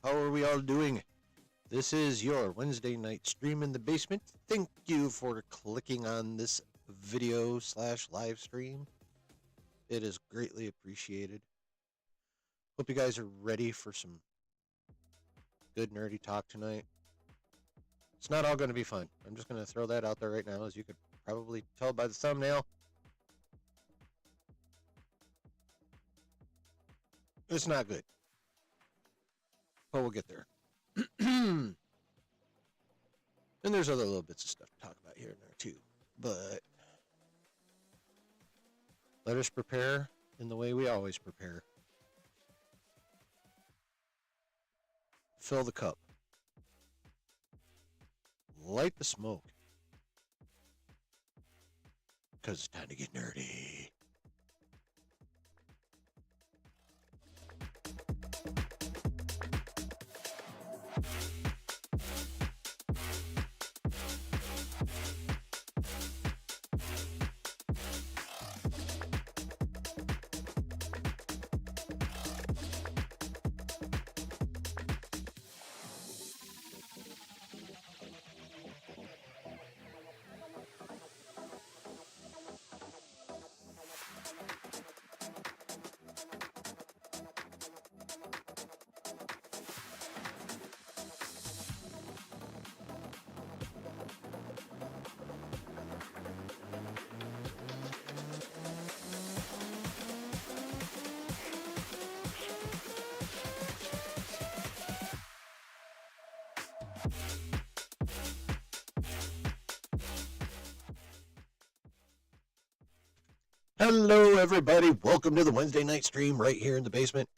How are we all doing? This is your Wednesday night stream in the basement. Thank you for clicking on this video / live stream. It is greatly appreciated. Hope you guys are ready for some good nerdy talk tonight. It's not all going to be fun. I'm just going to throw that out there right now, as you could probably tell by the thumbnail. It's not good. But we'll get there. And there's other little bits of stuff to talk about here and there too. But let us prepare in the way we always prepare. Fill the cup. Light the smoke. Because it's time to get nerdy. Hello, everybody. Welcome to the Wednesday night stream right here in the basement.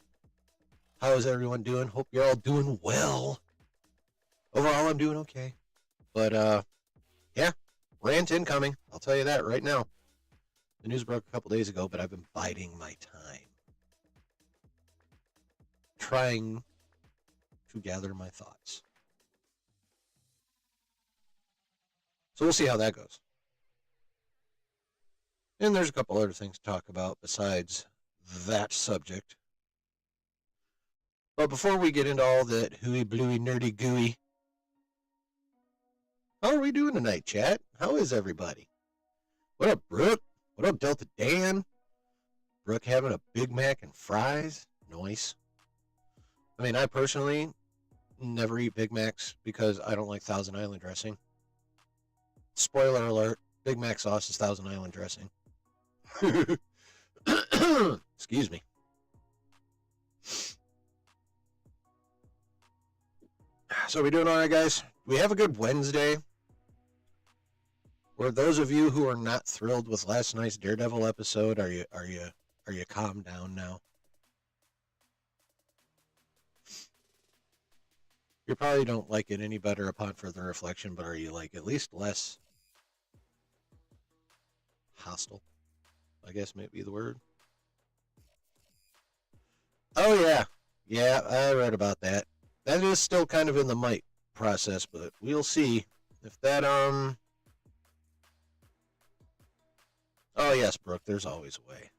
How is everyone doing? Hope you're all doing well. Overall, I'm doing okay. But, yeah, rant incoming. I'll tell you that right now. The news broke a couple days ago, but I've been biding my time. Trying to gather my thoughts. So we'll see how that goes. And there's a couple other things to talk about besides that subject. But before we get into all that hooey, bluey, nerdy, gooey, how are we doing tonight, chat? How is everybody? What up, Brooke? What up, Delta Dan? Brooke having a Big Mac and fries? Nice. I mean, I personally never eat Big Macs because I don't like Thousand Island dressing. Spoiler alert, Big Mac sauce is Thousand Island dressing. Excuse me. So we doing all right, guys? We have a good Wednesday. For those of you who are not thrilled with last night's Daredevil episode, are you calmed down now? You probably don't like it any better upon further reflection, but are you like at least less hostile? I guess might be the word. Oh, yeah. Yeah, I read about that. That is still kind of in the might process, but we'll see if that, Oh, yes, Brooke, there's always a way.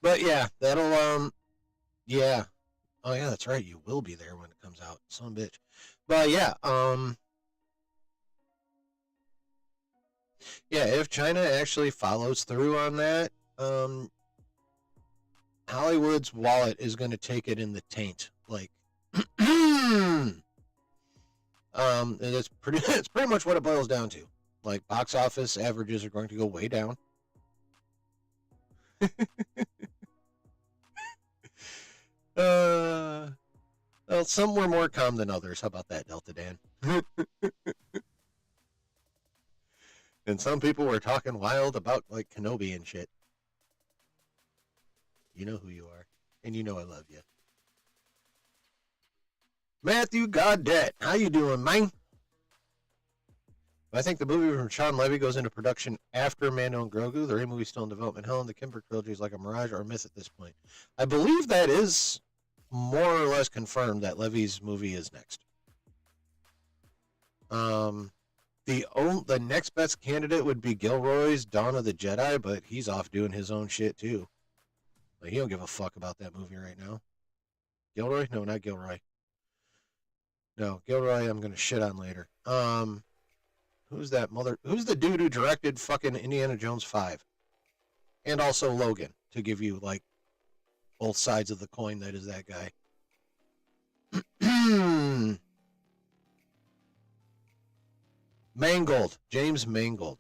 But yeah, that'll, yeah. Oh, yeah, that's right. You will be there when it comes out. Son of a bitch. But yeah, yeah, if China actually follows through on that, Hollywood's wallet is going to take it in the taint. Like, and it's pretty much what it boils down to. Like, box office averages are going to go way down. Well, some were more calm than others. How about that, Delta Dan? And some people were talking wild about, like, Kenobi and shit. You know who you are. And you know I love you. Matthew Goddett, how you doing, man? I think the movie from Sean Levy goes into production after Mando and Grogu. The Rey movie's still in development. Hell, the Kimber trilogy is like a mirage or a myth at this point. I believe that is more or less confirmed that Levy's movie is next. The next best candidate would be Gilroy's Dawn of the Jedi, but he's off doing his own shit too. Like, he don't give a fuck about that movie right now. Gilroy? No, not Gilroy. No, Gilroy I'm going to shit on later. Who's that mother? Who's the dude who directed fucking Indiana Jones 5? And also Logan, to give you, like, both sides of the coin that is that guy. Mangold. James Mangold.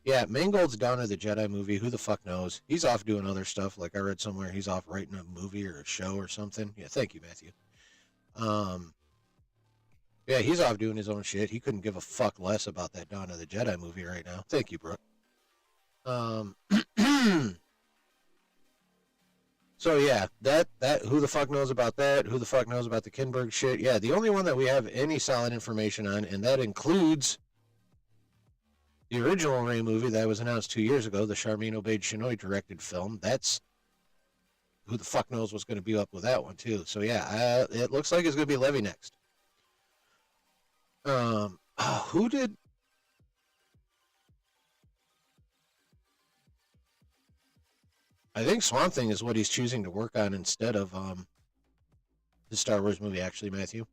Yeah, Mangold's down at the Jedi movie. Who the fuck knows? He's off doing other stuff. Like I read somewhere he's off writing a movie or a show or something. Yeah, thank you, Matthew. Yeah, he's off doing his own shit. He couldn't give a fuck less about that Dawn of the Jedi movie right now. Thank you, Brooke. So yeah, that who the fuck knows about that? Who the fuck knows about the Kinberg shit? Yeah, the only one that we have any solid information on, and that includes the original Rey movie that was announced 2 years ago, the Charmin Obaid-Chinoy directed film. That's who the fuck knows what's going to be up with that one too. So yeah, it looks like it's going to be Levy next. Who did? I think Swamp Thing is what he's choosing to work on instead of the Star Wars movie. Actually, Matthew.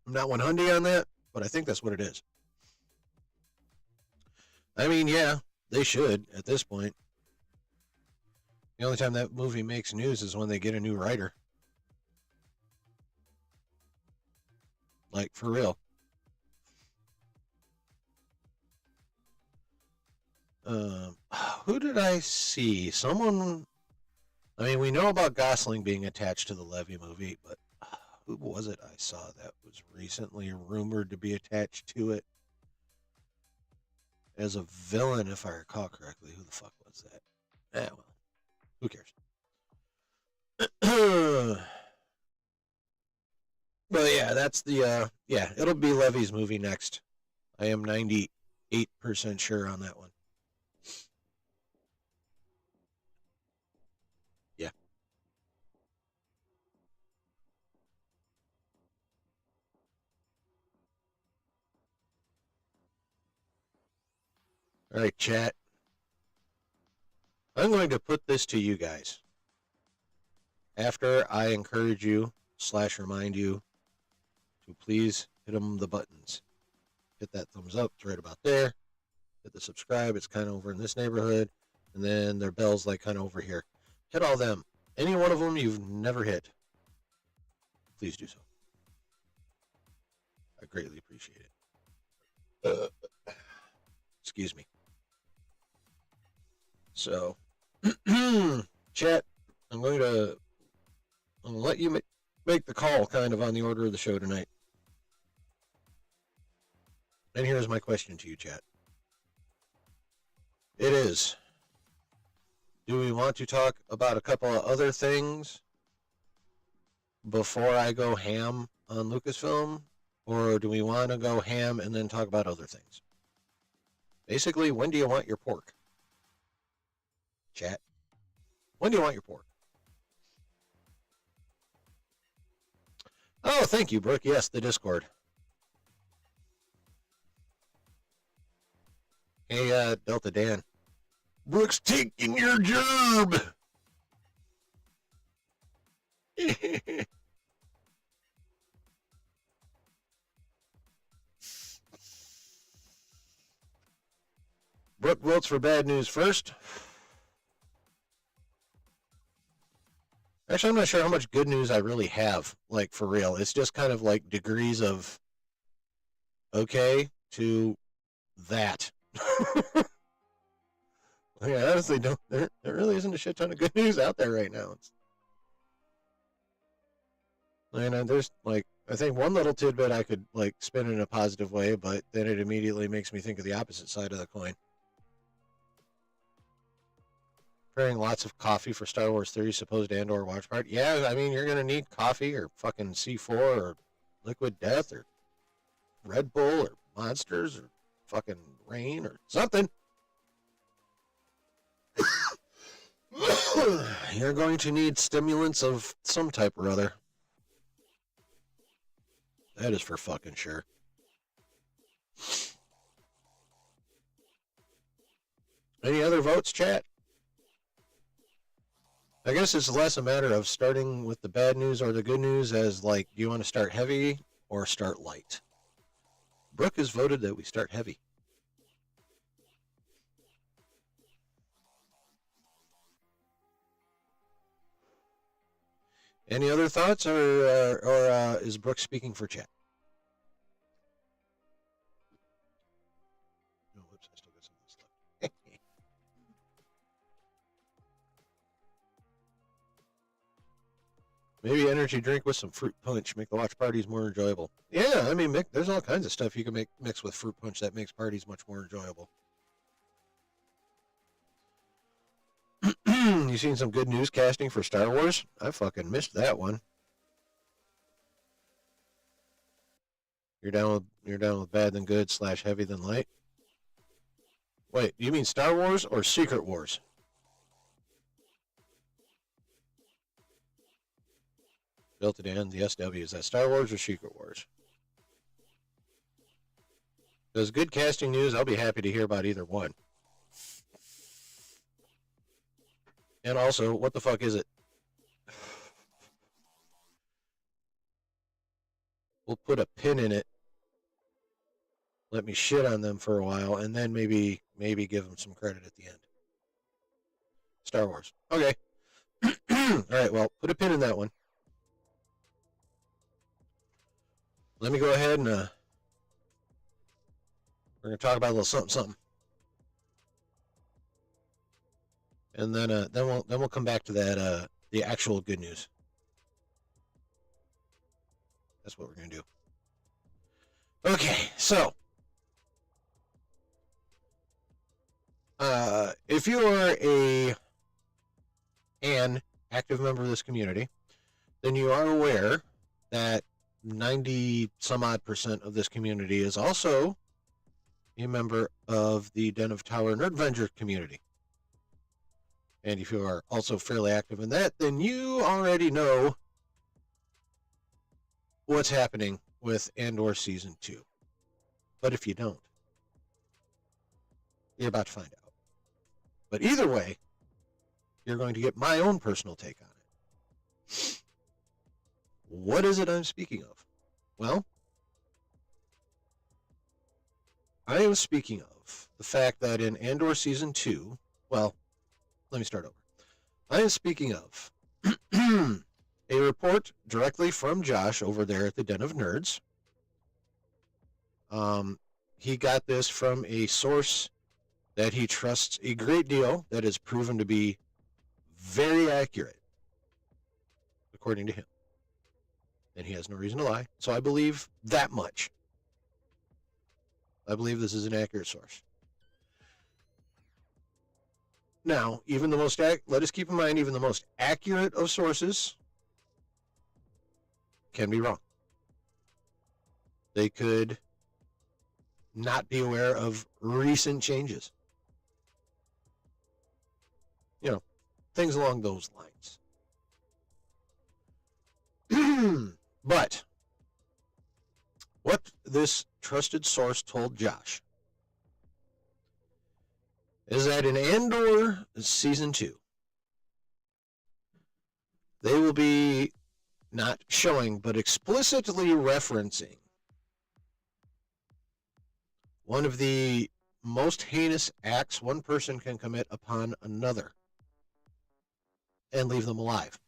I'm not 100 on that, but I think that's what it is. I mean, yeah, they should at this point. The only time that movie makes news is when they get a new writer. Like, for real. Who did I see? Someone. I mean, we know about Gosling being attached to the Levy movie, but who was it I saw that was recently rumored to be attached to it as a villain, if I recall correctly? Who the fuck was that? Well, who cares? But yeah, that's the yeah, it'll be Levy's movie next. I am 98% sure on that one. Yeah. All right, chat. I'm going to put this to you guys. After I encourage you / remind you to please hit them the buttons. Hit that thumbs up, it's right about there. Hit the subscribe, it's kind of over in this neighborhood. And then their bell's like kind of over here. Hit all them. Any one of them you've never hit, please do so. I greatly appreciate it. Excuse me. So, chat, I'm going to let you make the call kind of on the order of the show tonight. And here's my question to you, chat. It is, do we want to talk about a couple of other things before I go ham on Lucasfilm? Or do we want to go ham and then talk about other things? Basically, when do you want your pork? Chat. When do you want your pork? Oh, thank you, Brooke. Yes, the Discord. Hey, Delta Dan. Brooke's taking your job. Brooke votes for bad news first. Actually, I'm not sure how much good news I really have, like, for real. It's just kind of like degrees of okay to that. I honestly don't. There really isn't a shit ton of good news out there right now. There's like, I think one little tidbit I could like spin in a positive way, but then it immediately makes me think of the opposite side of the coin. Preparing lots of coffee for Star Wars 3 supposed Andor watch party. Yeah, I mean, you're gonna need coffee or fucking C4 or Liquid Death or Red Bull or Monsters or fucking Rain or something. You're going to need stimulants of some type or other. That is for fucking sure. Any other votes, chat? I guess it's less a matter of starting with the bad news or the good news as like, do you want to start heavy or start light? Brooke has voted that we start heavy. Any other thoughts, or is Brooke speaking for chat? No, whoops, I still got some of this left. Maybe energy drink with some fruit punch make the watch parties more enjoyable. Yeah, I mean, there's all kinds of stuff you can mix with fruit punch that makes parties much more enjoyable. You seen some good newscasting for Star Wars? I fucking missed that one. You're down with bad than good / heavy than light. Wait, you mean Star Wars or Secret Wars? Delta Dan, the SW, is that Star Wars or Secret Wars? There's good casting news. I'll be happy to hear about either one. And also, what the fuck is it? We'll put a pin in it. Let me shit on them for a while, and then maybe give them some credit at the end. Star Wars. Okay. All right, well, put a pin in that one. Let me go ahead and we're going to talk about a little something. And then we'll come back to that the actual good news. That's what we're going to do. Okay, so if you are an active member of this community, then you are aware that 90 some odd % of this community is also a member of the Den of Tower Nerd Avenger community. And if you are also fairly active in that, then you already know what's happening with Andor Season 2. But if you don't, you're about to find out. But either way, you're going to get my own personal take on it. What is it I'm speaking of? Well, I am speaking of the fact that in Andor Season 2, well, let me start over. I am speaking of a report directly from Josh over there at the Den of Nerds. He got this from a source that he trusts a great deal that has proven to be very accurate, according to him. And he has no reason to lie, so I believe that much. I believe this is an accurate source. Now, even the most let us keep in mind, even the most accurate of sources can be wrong. They could not be aware of recent changes. You know, things along those lines. But what this trusted source told Josh is that in Andor Season 2, they will be not showing, but explicitly referencing one of the most heinous acts one person can commit upon another and leave them alive.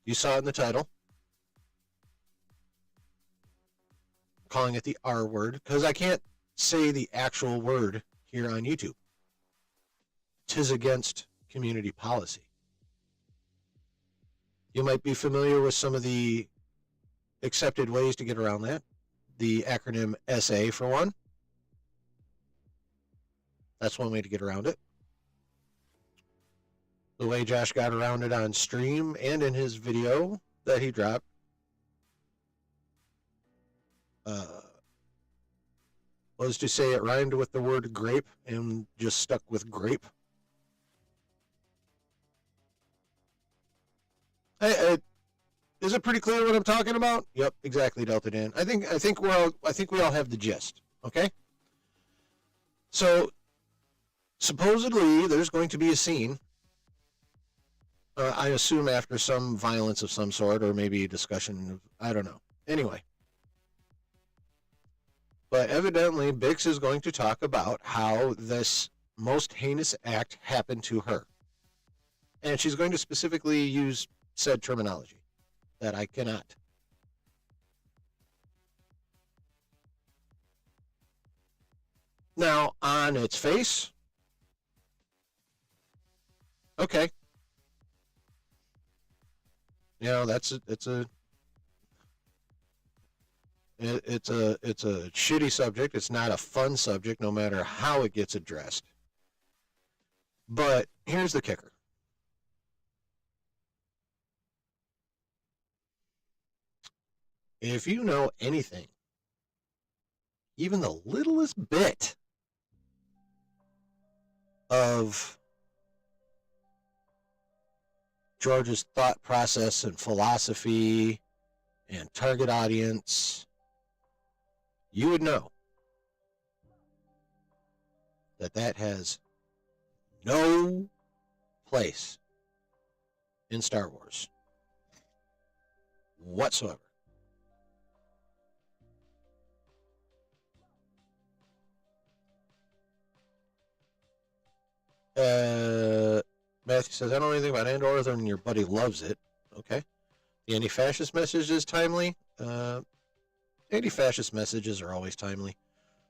You saw it in the title. Calling it the R word, because I can't say the actual word here on YouTube. 'Tis against community policy. You might be familiar with some of the accepted ways to get around that. The acronym SA, for one. That's one way to get around it. The way Josh got around it on stream and in his video that he dropped was to say it rhymed with the word grape and just stuck with grape. Is it pretty clear what I'm talking about? Yep, exactly, Delta Dan. I think we all have the gist. Okay. So supposedly there's going to be a scene. I assume after some violence of some sort, or maybe a discussion of, I don't know. Anyway. But evidently, Bix is going to talk about how this most heinous act happened to her. And she's going to specifically use said terminology that I cannot. Now, on its face, okay. You know, it's a shitty subject. It's not a fun subject, no matter how it gets addressed. But here's the kicker. If you know anything, even the littlest bit of George's thought process and philosophy and target audience, you would know that that has no place in Star Wars whatsoever. Matthew says, I don't know anything about Andor other than your buddy loves it. Okay. The anti-fascist message is timely. Anti-fascist messages are always timely.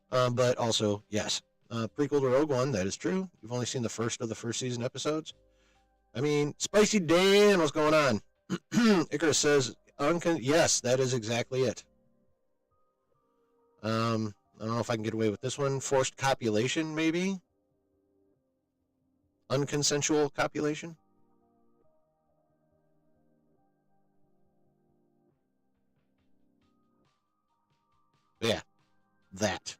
But also, yes. Prequel to Rogue One, that is true. You've only seen the first of the first season episodes. I mean, Spicy Dan, what's going on? Icarus says, yes, that is exactly it. I don't know if I can get away with this one. Forced copulation, maybe? Unconsensual copulation? Yeah, that.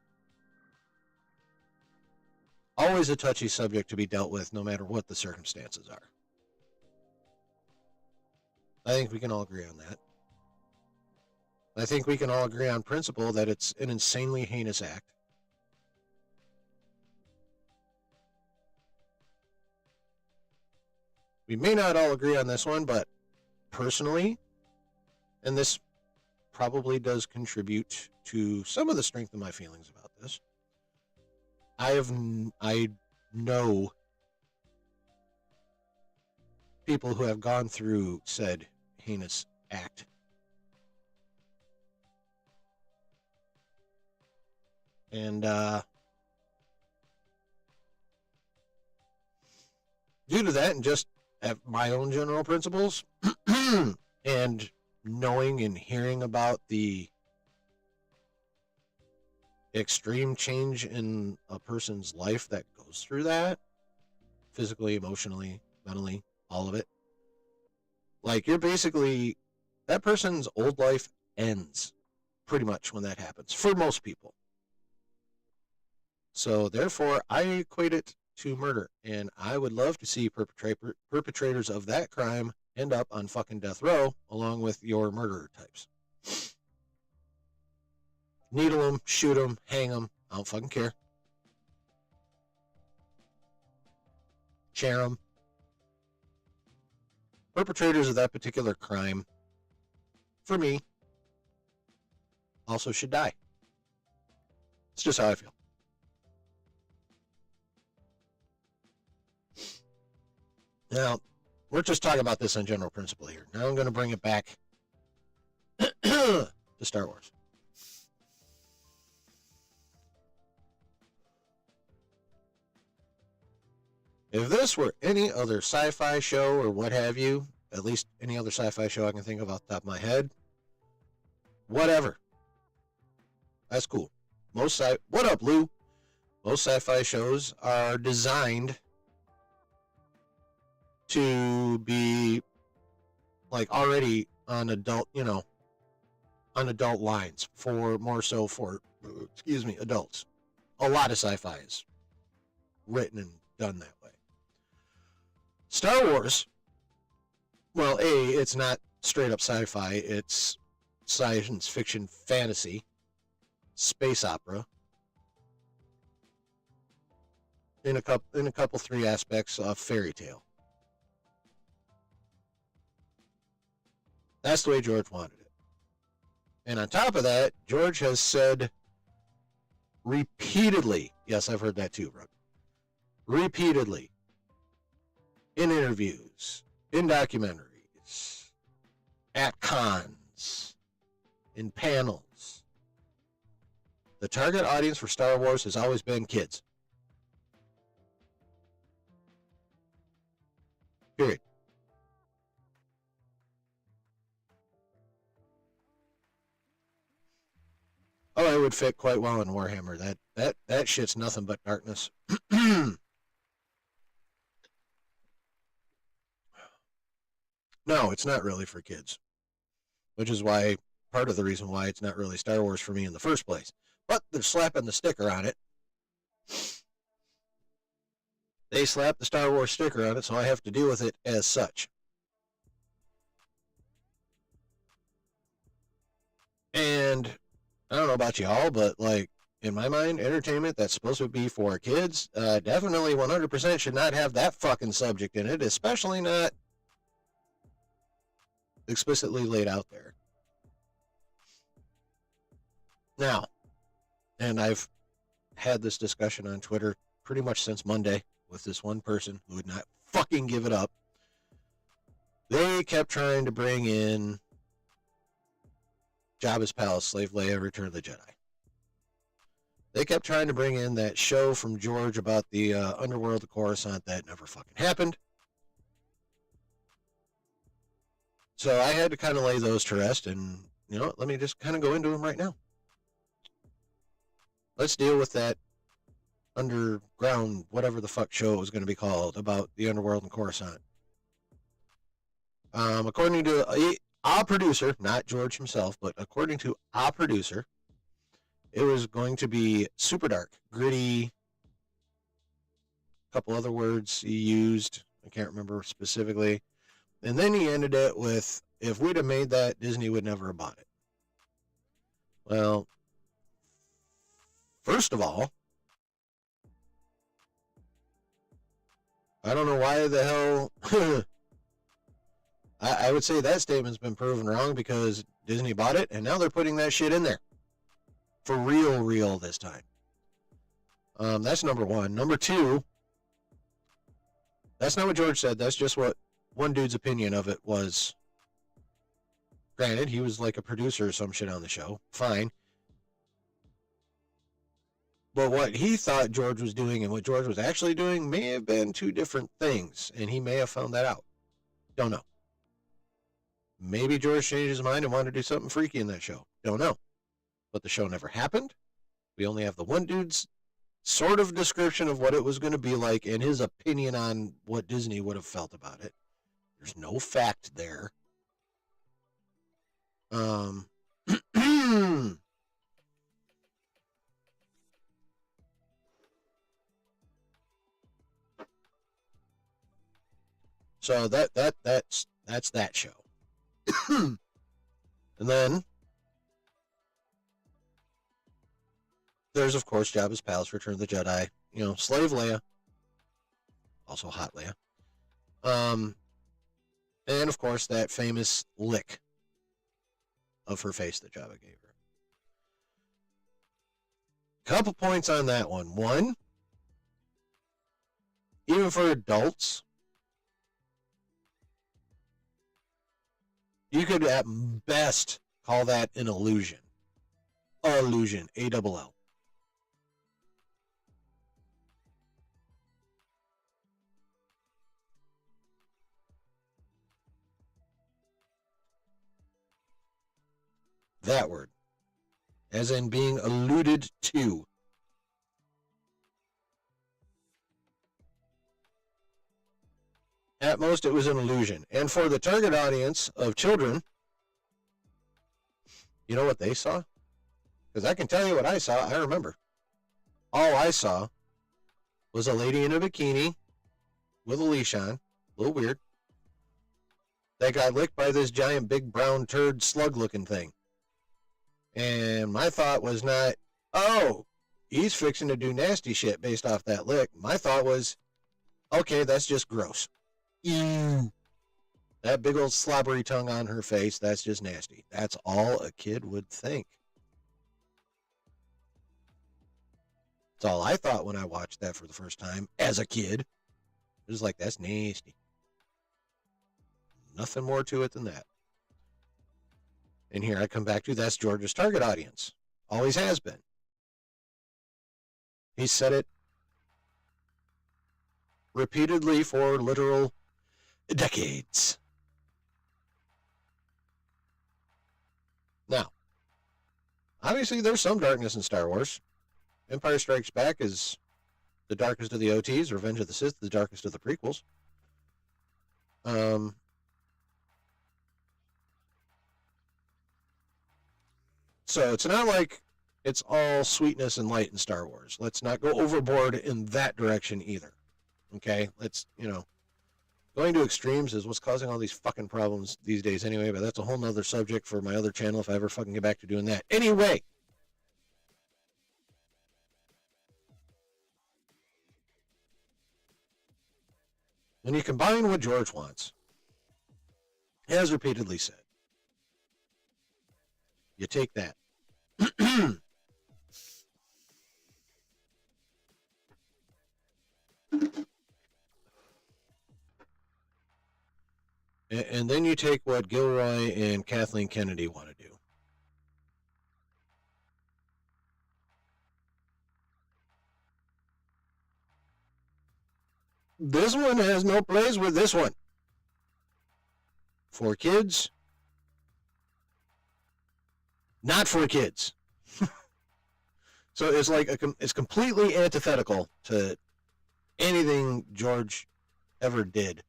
Always a touchy subject to be dealt with, no matter what the circumstances are. I think we can all agree on that. I think we can all agree on principle that it's an insanely heinous act. We may not all agree on this one, but personally, and this probably does contribute to some of the strength of my feelings about this, I know people who have gone through said heinous act. And due to that, and just have my own general principles, and knowing and hearing about the extreme change in a person's life that goes through that, physically, emotionally, mentally, all of it. Like, you're basically, that person's old life ends pretty much when that happens, for most people. So, therefore, I equate it to murder, and I would love to see perpetrators of that crime end up on fucking death row along with your murderer types. Needle them, shoot them, hang them. I don't fucking care. Share them. Perpetrators of that particular crime, for me, also should die. It's just how I feel. Now, we're just talking about this on general principle here. Now I'm going to bring it back to Star Wars. If this were any other sci-fi show or what have you, at least any other sci-fi show I can think of off the top of my head, whatever. That's cool. What up, Lou? Most sci-fi shows are designed to be like already on adult, on adult lines, for more so for, adults. A lot of sci-fi is written and done that way. Star Wars, well, it's not straight up sci-fi, it's science fiction fantasy, space opera. in a couple three aspects of fairy tale. That's the way George wanted it. And on top of that, George has said repeatedly, yes, I've heard that too, Brooke, repeatedly, in interviews, in documentaries, at cons, in panels, the target audience for Star Wars has always been kids. Period. Oh, it would fit quite well in Warhammer. That shit's nothing but darkness. No, it's not really for kids, which is why part of the reason why it's not really Star Wars for me in the first place. But they're slapping the sticker on it. They slapped the Star Wars sticker on it, so I have to deal with it as such. And I don't know about y'all, but like in my mind, entertainment that's supposed to be for kids definitely 100% should not have that fucking subject in it, especially not explicitly laid out there. Now, and I've had this discussion on Twitter pretty much since Monday with this one person who would not fucking give it up. They kept trying to bring in Jabba's Palace, Slave Leia, Return of the Jedi. They kept trying to bring in that show from George about the underworld of Coruscant that never fucking happened. So I had to kind of lay those to rest, and you know what, let me just kind of go into them right now. Let's deal with that underground, whatever the fuck show it was going to be called, about the underworld in Coruscant. According to a producer, not George himself, but according to a producer, it was going to be super dark, gritty, a couple other words he used, I can't remember specifically. And then he ended it with, if we'd have made that, Disney would never have bought it. Well, first of all, I don't know why the hell I would say that statement's been proven wrong, because Disney bought it and now they're putting that shit in there. For real this time. That's number one. Number two, that's not what George said. That's just what one dude's opinion of it was. Granted, he was like a producer or some shit on the show. Fine. But what he thought George was doing and what George was actually doing may have been two different things, and he may have found that out. Don't know. Maybe George changed his mind and wanted to do something freaky in that show. Don't know. But the show never happened. We only have the one dude's sort of description of what it was going to be like and his opinion on what Disney would have felt about it. There's no fact there. So that's that show. And then there's, of course, Jabba's Palace, Return of the Jedi. You know, Slave Leia. Also Hot Leia. And, of course, that famous lick of her face that Jabba gave her. Couple points on that one. One, even for adults, you could at best call that an illusion. Illusion. A-double-L. That word. As in being alluded to. At most, it was an illusion. And for the target audience of children, you know what they saw? Because I can tell you what I saw. I remember. All I saw was a lady in a bikini with a leash on. A little weird. That got licked by this giant big brown turd slug looking thing. And my thought was not, oh, he's fixing to do nasty shit based off that lick. My thought was, okay, that's just gross. Ew. That big old slobbery tongue on her face, that's just nasty. That's all a kid would think. That's all I thought when I watched that for the first time as a kid. It was like, that's nasty. Nothing more to it than that. And here I come back to, that's George's target audience. Always has been. He said it repeatedly for literal decades. Now, obviously there's some darkness in Star Wars. Empire Strikes Back is the darkest of the OTs. Revenge of the Sith, the darkest of the prequels. So it's not like it's all sweetness and light in Star Wars. Let's not go overboard in that direction either. Okay? Let's, going to extremes is what's causing all these fucking problems these days anyway, but that's a whole nother subject for my other channel if I ever fucking get back to doing that. Anyway. When you combine what George wants, as repeatedly said, you take that. And then you take what Gilroy and Kathleen Kennedy want to do. This one has no place with this one. For kids, not for kids. So it's like it's completely antithetical to anything George ever did.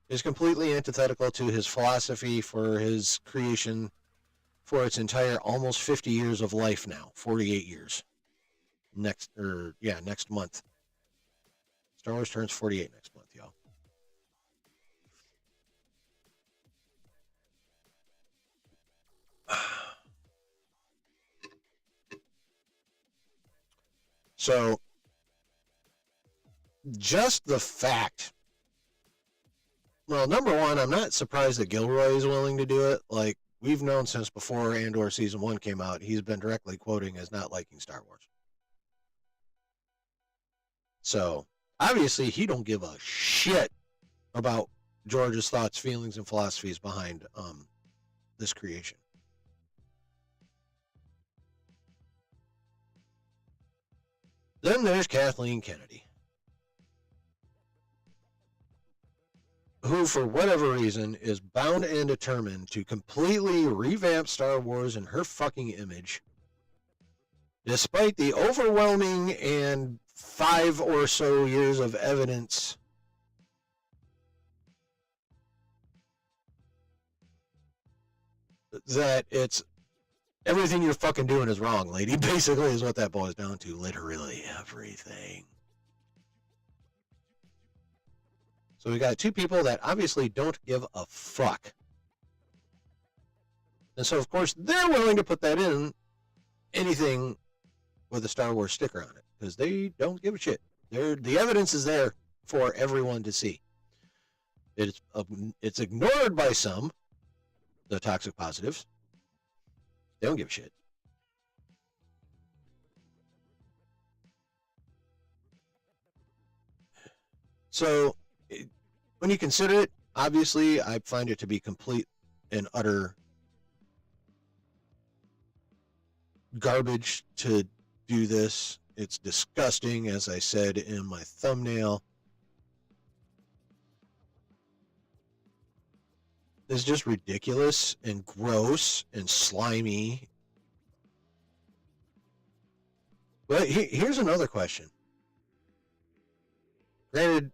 It's completely antithetical to his philosophy for his creation for its entire almost 50 years of life now, 48 years. Next month. Star Wars turns 48 next month, y'all. So, just the fact. Well, number one, I'm not surprised that Gilroy is willing to do it. Like, we've known since before Andor Season 1 came out, he's been directly quoting as not liking Star Wars. So, obviously, he don't give a shit about George's thoughts, feelings, and philosophies behind this creation. Then there's Kathleen Kennedy, who, for whatever reason, is bound and determined to completely revamp Star Wars in her fucking image, despite the overwhelming and 5 or so years of evidence that it's everything you're fucking doing is wrong, lady. Basically is what that boils down to. Literally everything. So we got two people that obviously don't give a fuck. And so, of course, they're willing to put that in anything with a Star Wars sticker on it because they don't give a shit. The evidence is there for everyone to see. It's ignored by some, the toxic positives. They don't give a shit. So, when you consider it, obviously, I find it to be complete and utter garbage to do this. It's disgusting, as I said in my thumbnail. It's just ridiculous and gross and slimy. But here's another question. Granted,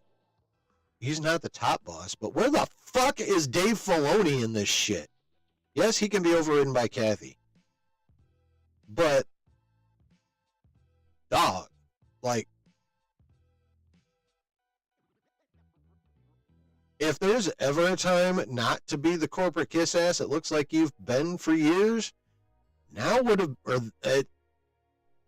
he's not the top boss, but where the fuck is Dave Filoni in this shit? Yes, he can be overridden by Kathy. But, dog, like, if there's ever a time not to be the corporate kiss ass it looks like you've been for years, now would have,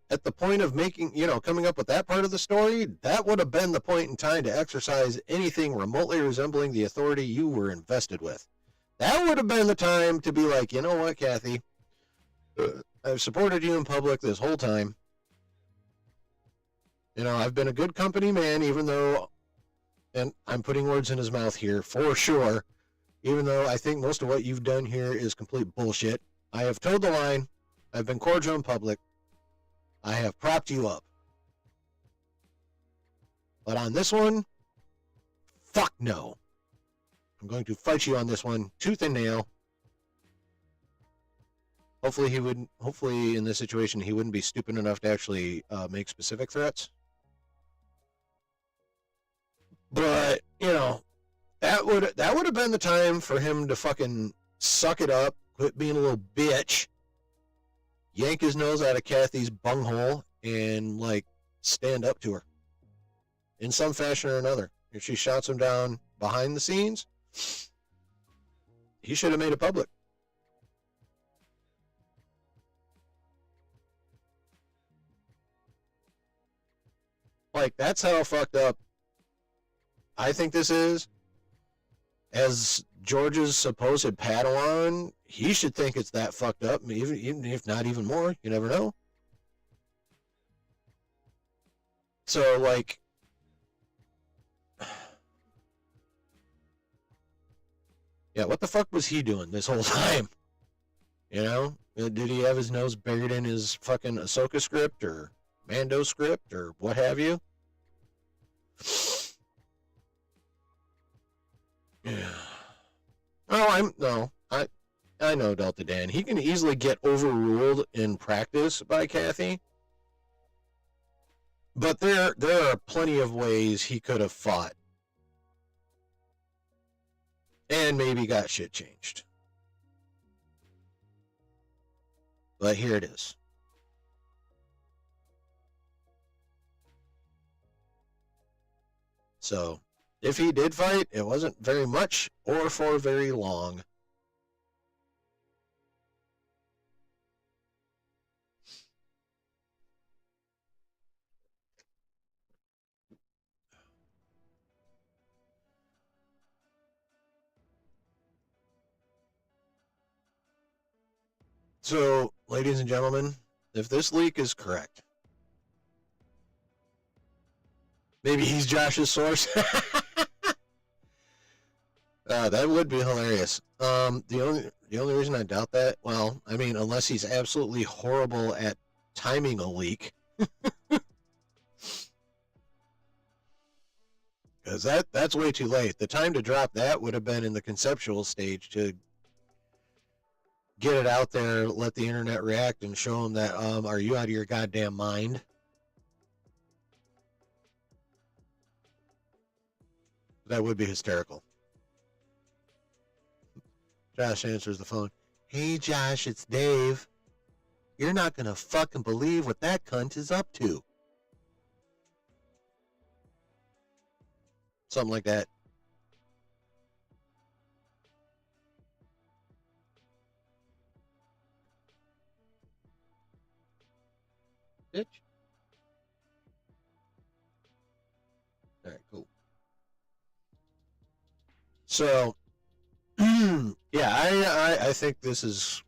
at the point of making, coming up with that part of the story, that would have been the point in time to exercise anything remotely resembling the authority you were invested with. That would have been the time to be like, you know what, Kathy? I've supported you in public this whole time. I've been a good company man, even though, and I'm putting words in his mouth here for sure, even though I think most of what you've done here is complete bullshit. I have toed the line. I've been cordial in public. I have propped you up. But on this one, fuck no. I'm going to fight you on this one, tooth and nail. Hopefully in this situation, he wouldn't be stupid enough to actually make specific threats. But, that would have been the time for him to fucking suck it up, quit being a little bitch, yank his nose out of Kathy's bunghole, and, stand up to her in some fashion or another. If she shouts him down behind the scenes, he should have made it public. That's how fucked up I think this is. As George's supposed Padawan, he should think it's that fucked up, even if not even more. You never know. So, yeah, what the fuck was he doing this whole time? Did he have his nose buried in his fucking Ahsoka script or Mando script or what have you? Yeah. I know Delta Dan. He can easily get overruled in practice by Kathy. But there are plenty of ways he could have fought. And maybe got shit changed. But here it is. So, if he did fight, it wasn't very much or for very long. So, ladies and gentlemen, if this leak is correct, maybe he's Josh's source. That would be hilarious. The only reason I doubt that, well, I mean, unless he's absolutely horrible at timing a leak, because that's way too late. The time to drop that would have been in the conceptual stage to get it out there, let the internet react, and show them that, are you out of your goddamn mind? That would be hysterical. Josh answers the phone. Hey, Josh, it's Dave. You're not going to fucking believe what that cunt is up to. Something like that. Bitch. All right, cool. So, yeah, I think this is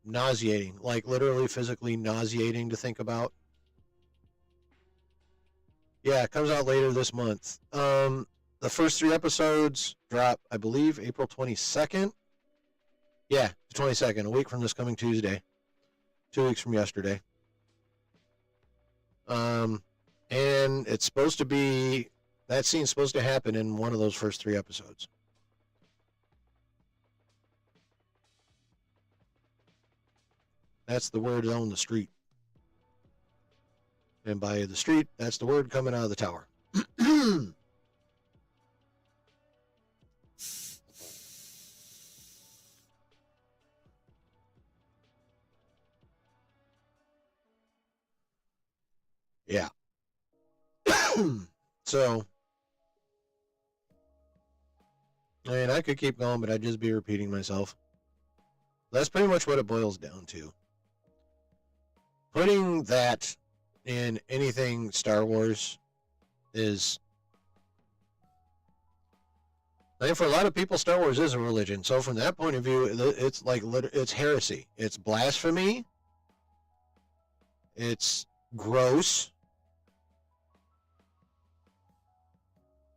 nauseating, like literally physically nauseating to think about. Yeah, it comes out later this month. The first 3 episodes drop, I believe, April 22nd. Yeah, the 22nd, a week from this coming Tuesday. 2 weeks from yesterday. And it's supposed to be, that scene's supposed to happen in one of those first 3 episodes. That's the word on the street. And by the street, that's the word coming out of the tower. Yeah. So, I mean, I could keep going, but I'd just be repeating myself. That's pretty much what it boils down to. Putting that in anything Star Wars is. I think for a lot of people, Star Wars is a religion. So from that point of view, it's like it's heresy. It's blasphemy. It's gross,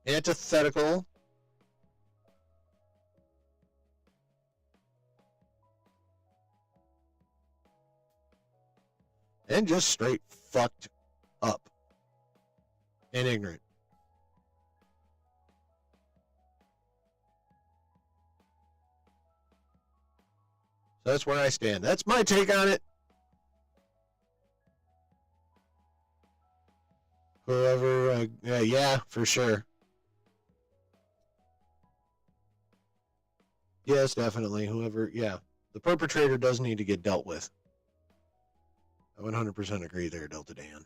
antithetical, and just straight fucked up and ignorant. So that's where I stand. That's my take on it. Whoever, yeah, for sure. Yes, definitely. Whoever, yeah. The perpetrator does need to get dealt with. I 100% agree there, Delta Dan.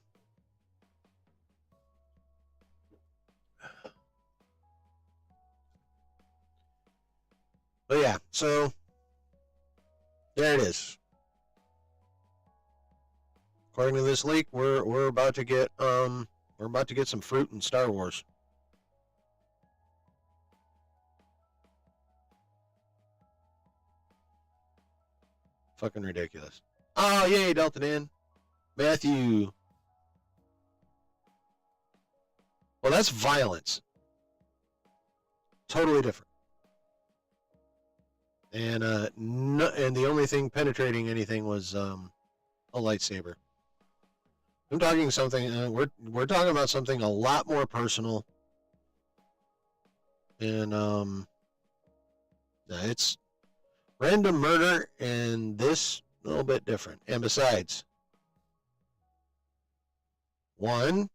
But yeah, so there it is. According to this leak, we're about to get some fruit in Star Wars. Fucking ridiculous. Oh, yay, Delta Dan. Matthew. Well, that's violence. Totally different. And and the only thing penetrating anything was a lightsaber. I'm talking something. We're talking about something a lot more personal. And it's random murder, and this a little bit different. And besides, one,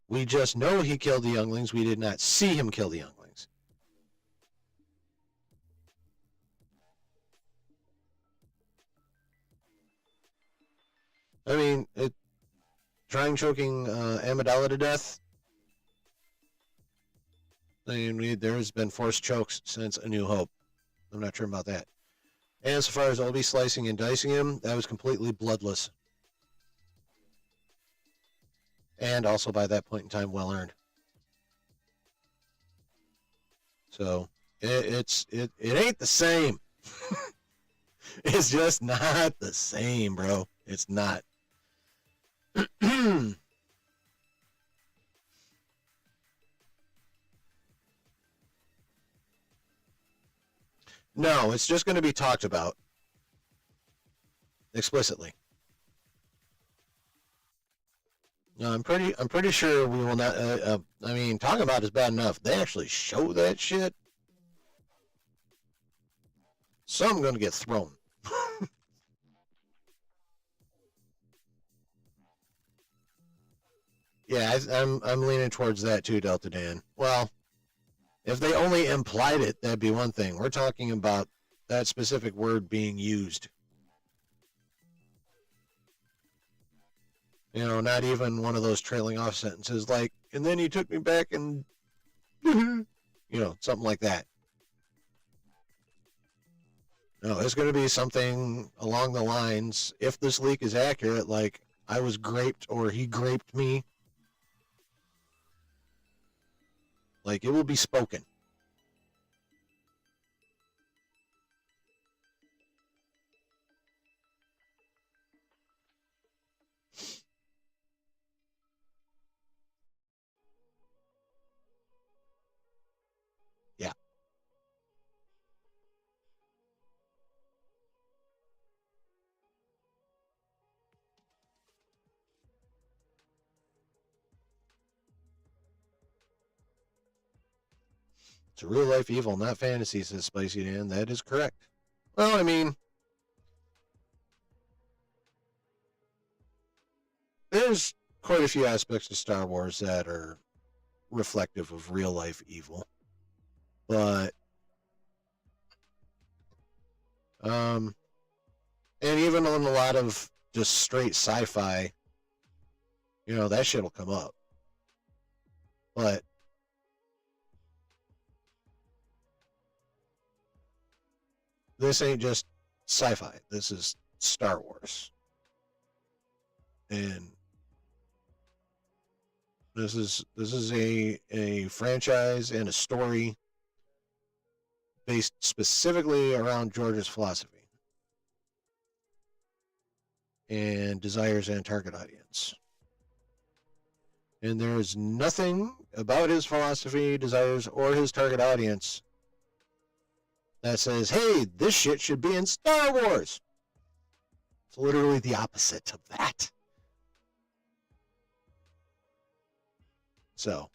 we just know he killed the younglings. We did not see him kill the younglings. I mean, trying choking Amidala to death. I mean, there's been forced chokes since A New Hope. I'm not sure about that. And as far as Obi slicing and dicing him, that was completely bloodless. And also by that point in time, well earned. So it ain't the same. It's just not the same, bro. It's not. No, it's just going to be talked about explicitly. No, I'm pretty sure we will not. I mean, talking about is bad enough. They actually show that shit. Some going to get thrown. Yeah, I'm leaning towards that too, Delta Dan. Well, if they only implied it, that'd be one thing. We're talking about that specific word being used. You know, not even one of those trailing off sentences like, and then he took me back and, you know, something like that. No, it's going to be something along the lines, if this leak is accurate, like, I was graped or he graped me. Like, it will be spoken. Yeah. It's a real life evil, not fantasy, says Spicy Dan. That is correct. Well, I mean, there's quite a few aspects of Star Wars that are reflective of real life evil. But and even on a lot of just straight sci-fi, you know, that shit'll come up. But this ain't just sci-fi. This is Star Wars. And This is a franchise and a story based specifically around George's philosophy and desires and target audience. And there is nothing about his philosophy, desires, or his target audience that says, hey, this shit should be in Star Wars. It's literally the opposite of that. So,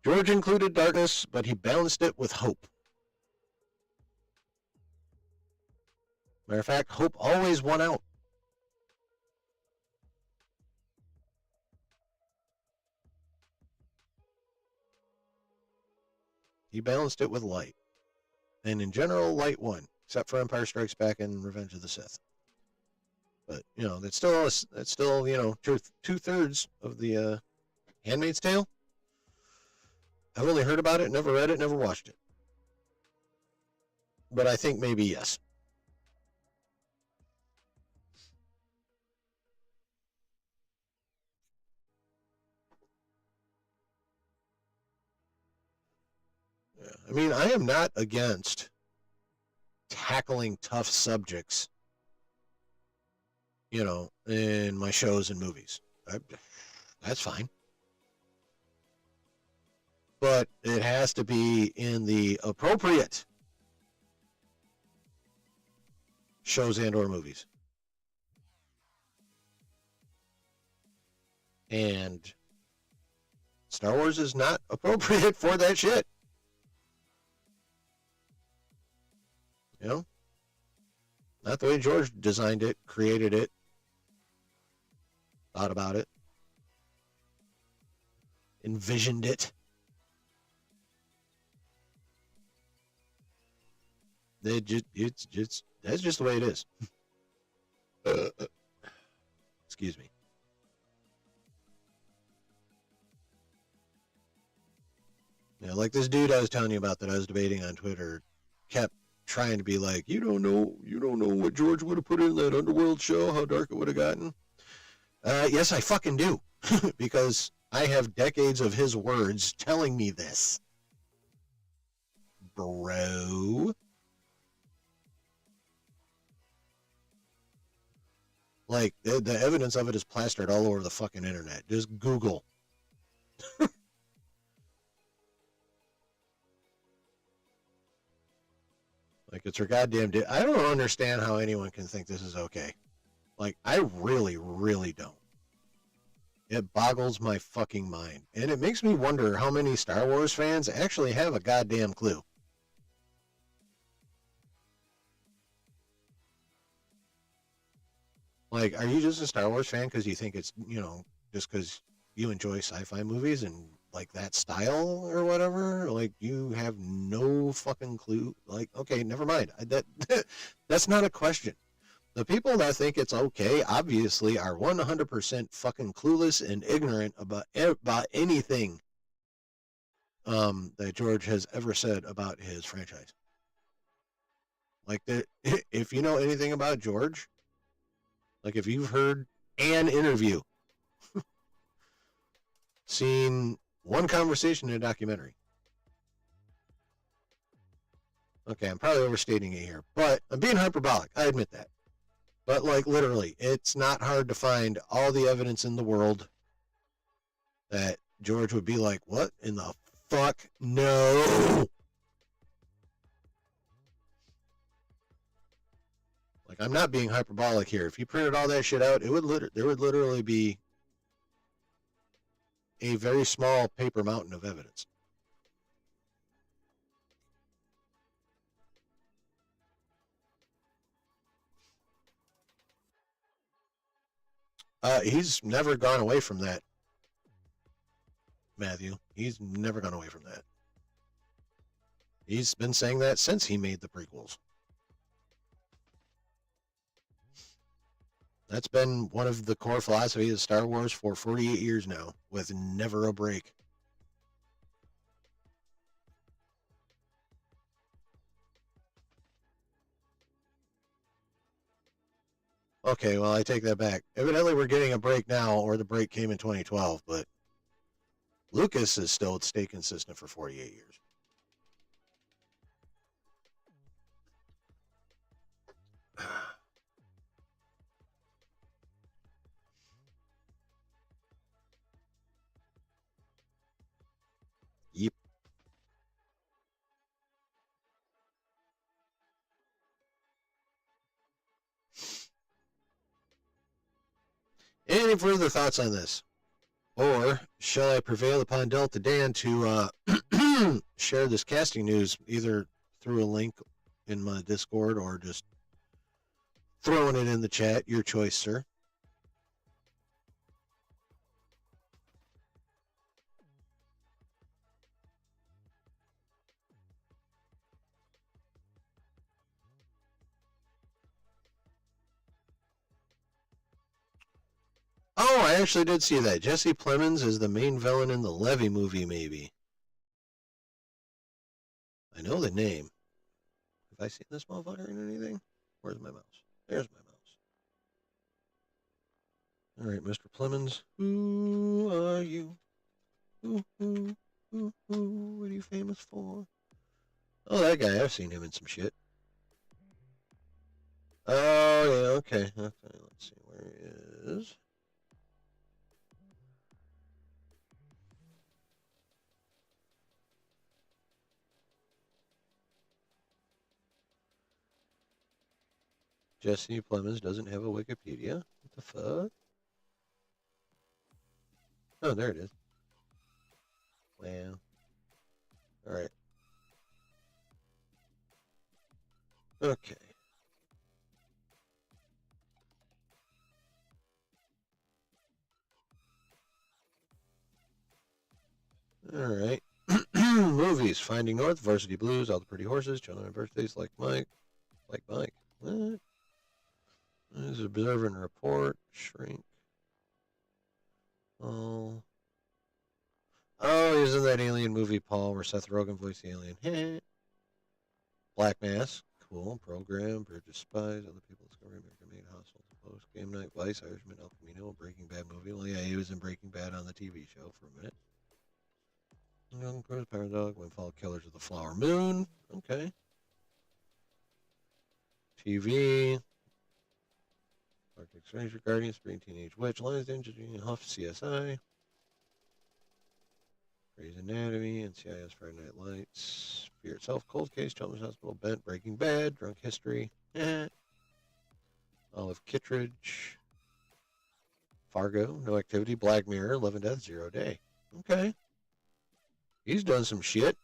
George included darkness, but he balanced it with hope. Matter of fact, hope always won out. He balanced it with light. And in general, light won, except for Empire Strikes Back and Revenge of the Sith. But, that's still 2/3 of the Handmaid's Tale. I've only heard about it, never read it, never watched it. But I think maybe yes. Yeah. I mean, I am not against tackling tough subjects, in my shows and movies. That's fine. But it has to be in the appropriate shows and or movies. And Star Wars is not appropriate for that shit. Not the way George designed it, created it, thought about it, envisioned it. That's just the way it is. Excuse me. Like this dude I was telling you about that I was debating on Twitter kept trying to be like, you don't know what George would have put in that Underworld show, how dark it would have gotten. Yes, I fucking do. Because I have decades of his words telling me this. Bro. Like, the evidence of it is plastered all over the fucking internet. Just Google. Like, it's her goddamn... I don't understand how anyone can think this is okay. Like, I really, really don't. It boggles my fucking mind. And it makes me wonder how many Star Wars fans actually have a goddamn clue. Like, are you just a Star Wars fan because you think it's, just because you enjoy sci-fi movies and like that style or whatever? Like, you have no fucking clue. Like, okay, never mind. That's not a question. The people that think it's okay obviously are 100% fucking clueless and ignorant about anything that George has ever said about his franchise. Like, if you know anything about George, like if you've heard an interview, seen one conversation in a documentary. Okay, I'm probably overstating it here, but I'm being hyperbolic. I admit that. But like literally, it's not hard to find all the evidence in the world that George would be like, what in the fuck? No. Like, I'm not being hyperbolic here. If you printed all that shit out, there would literally be a very small paper mountain of evidence. He's never gone away from that, Matthew. He's never gone away from that. He's been saying that since he made the prequels. That's been one of the core philosophies of Star Wars for 48 years now, with never a break. Okay, well, I take that back. Evidently, we're getting a break now, or the break came in 2012, but Lucas has still stayed consistent for 48 years. Yep. Any further thoughts on this? Or shall I prevail upon Delta Dan to share this casting news either through a link in my Discord or just throwing it in the chat? Your choice, sir. Oh, I actually did see that. Jesse Plemons is the main villain in the Levy movie, maybe. I know the name. Have I seen this motherfucker in anything? Where's my mouse? There's my mouse. All right, Mr. Plemons. Who are you? Who? What are you famous for? Oh, that guy. I've seen him in some shit. Oh, yeah, okay. Let's see. Where is... Jesse Plemons doesn't have a Wikipedia. What the fuck? Oh, there it is. Wow. All right. Okay. All right. Movies: Finding North, Varsity Blues, All the Pretty Horses, Children of Birthdays, Like Mike. Like Mike. What? This is Observe and Report. Shrink. Oh. Oh, he's in that alien movie, Paul, where Seth Rogen voiced the alien. Black Mass. Cool. Program. Bridge of Spies. Other People Discovery. American Made. Hostile. Post. Game Night. Vice. Irishman. El Camino. Breaking Bad movie. Well, yeah, he was in Breaking Bad on the TV show for a minute. Young Crows. Paradog. Windfall. Killers of the Flower Moon. Okay. TV. Arctic Stranger, Guardian, Spring Teenage Witch, Lions Den, Huff, CSI, Grey's Anatomy, NCIS, Friday Night Lights, Fear Itself, Cold Case, Children's Hospital, Bent, Breaking Bad, Drunk History, Olive Kittredge, Fargo, No Activity, Black Mirror, Love and Death, Zero Day. Okay. He's done some shit.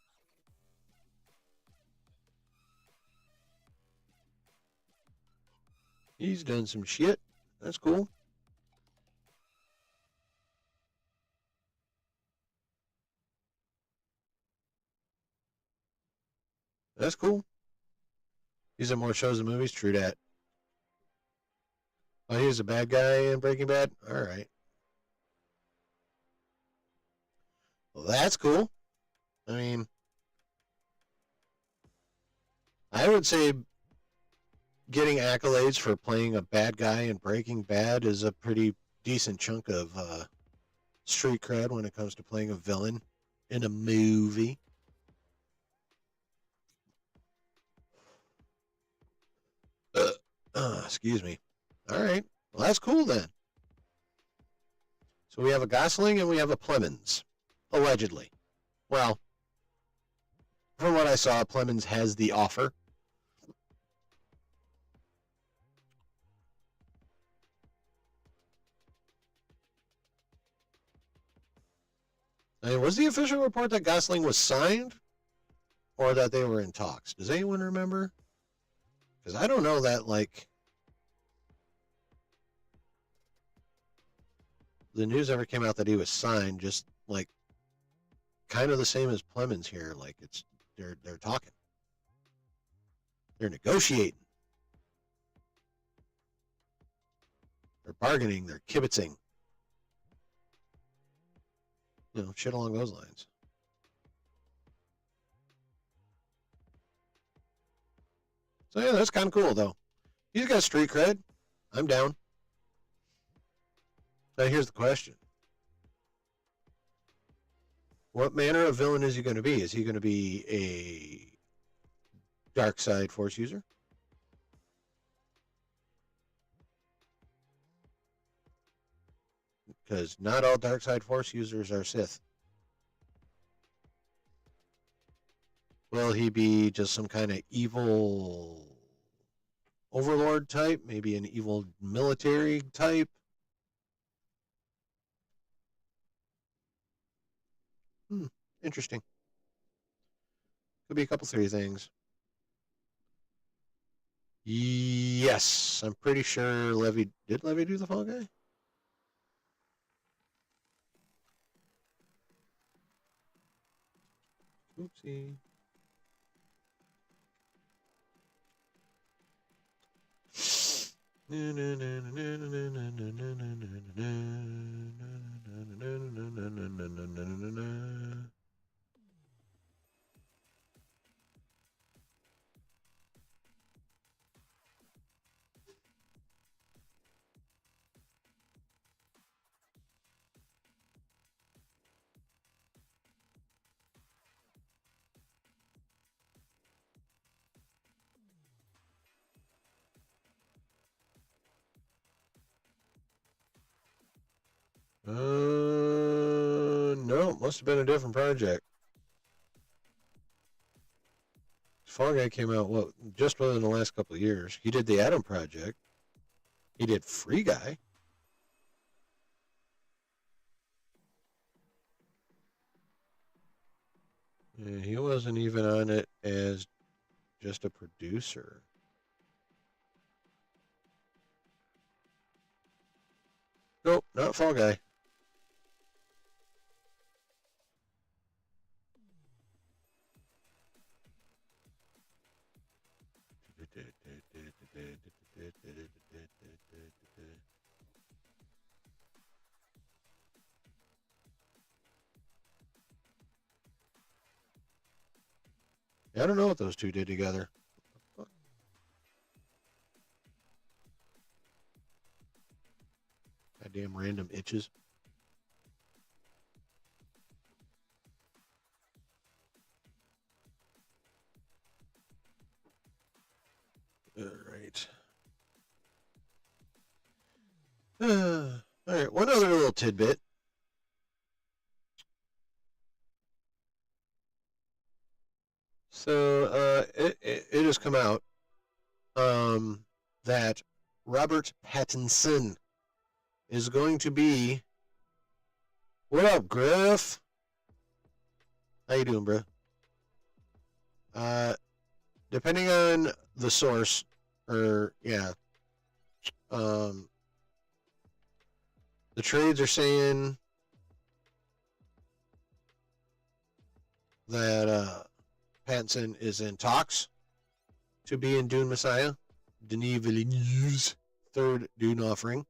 He's done some shit. That's cool. That's cool. He's in more shows and movies. True that. Oh, he was a bad guy in Breaking Bad? All right. Well, that's cool. I mean, I would say getting accolades for playing a bad guy in Breaking Bad is a pretty decent chunk of street cred when it comes to playing a villain in a movie. Excuse me. All right. Well, that's cool then. So we have a Gosling and we have a Plemons, allegedly. Well, from what I saw, Plemons has the offer. I mean, was the official report that Gosling was signed or that they were in talks? Does anyone remember? Because I don't know that, like, the news ever came out that he was signed, just like kind of the same as Plemons here. Like, it's they're talking. They're negotiating. They're bargaining. They're kibitzing. You know, shit along those lines. So yeah, that's kind of cool though. He's got street cred. I'm down. Now here's the question. What manner of villain is he going to be? Is he going to be a dark side force user? Because not all dark side force users are Sith. Will he be just some kind of evil overlord type? Maybe an evil military type? Interesting. Could be a couple three things. Yes, I'm pretty sure Levy did Levy do the Fall Guy? Oopsie. No, must have been a different project. Fall Guy came out just within the last couple of years. He did the Atom Project. He did Free Guy. Yeah, he wasn't even on it as just a producer. Nope, not Fall Guy. I don't know what those two did together. Goddamn random itches. All right. All right, one other little tidbit. So it has come out that Robert Pattinson is going to be. What up, Griff? How you doing, bro? Depending on the source, or yeah, the trades are saying that Pattinson is in talks to be in Dune Messiah, Denis Villeneuve's third Dune offering.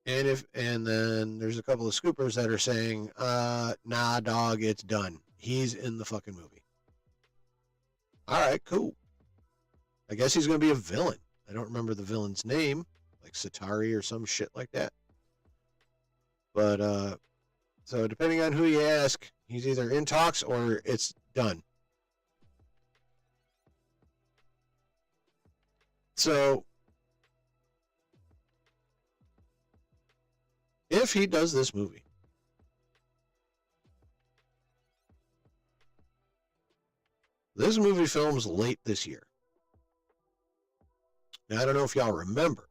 And then there's a couple of scoopers that are saying, nah, dog, it's done. He's in the fucking movie. All right, cool. I guess he's going to be a villain. I don't remember the villain's name, like Satari or some shit like that. But so depending on who you ask, he's either in talks or it's done. So if he does this movie, this movie films late this year. Now, I don't know if y'all remember,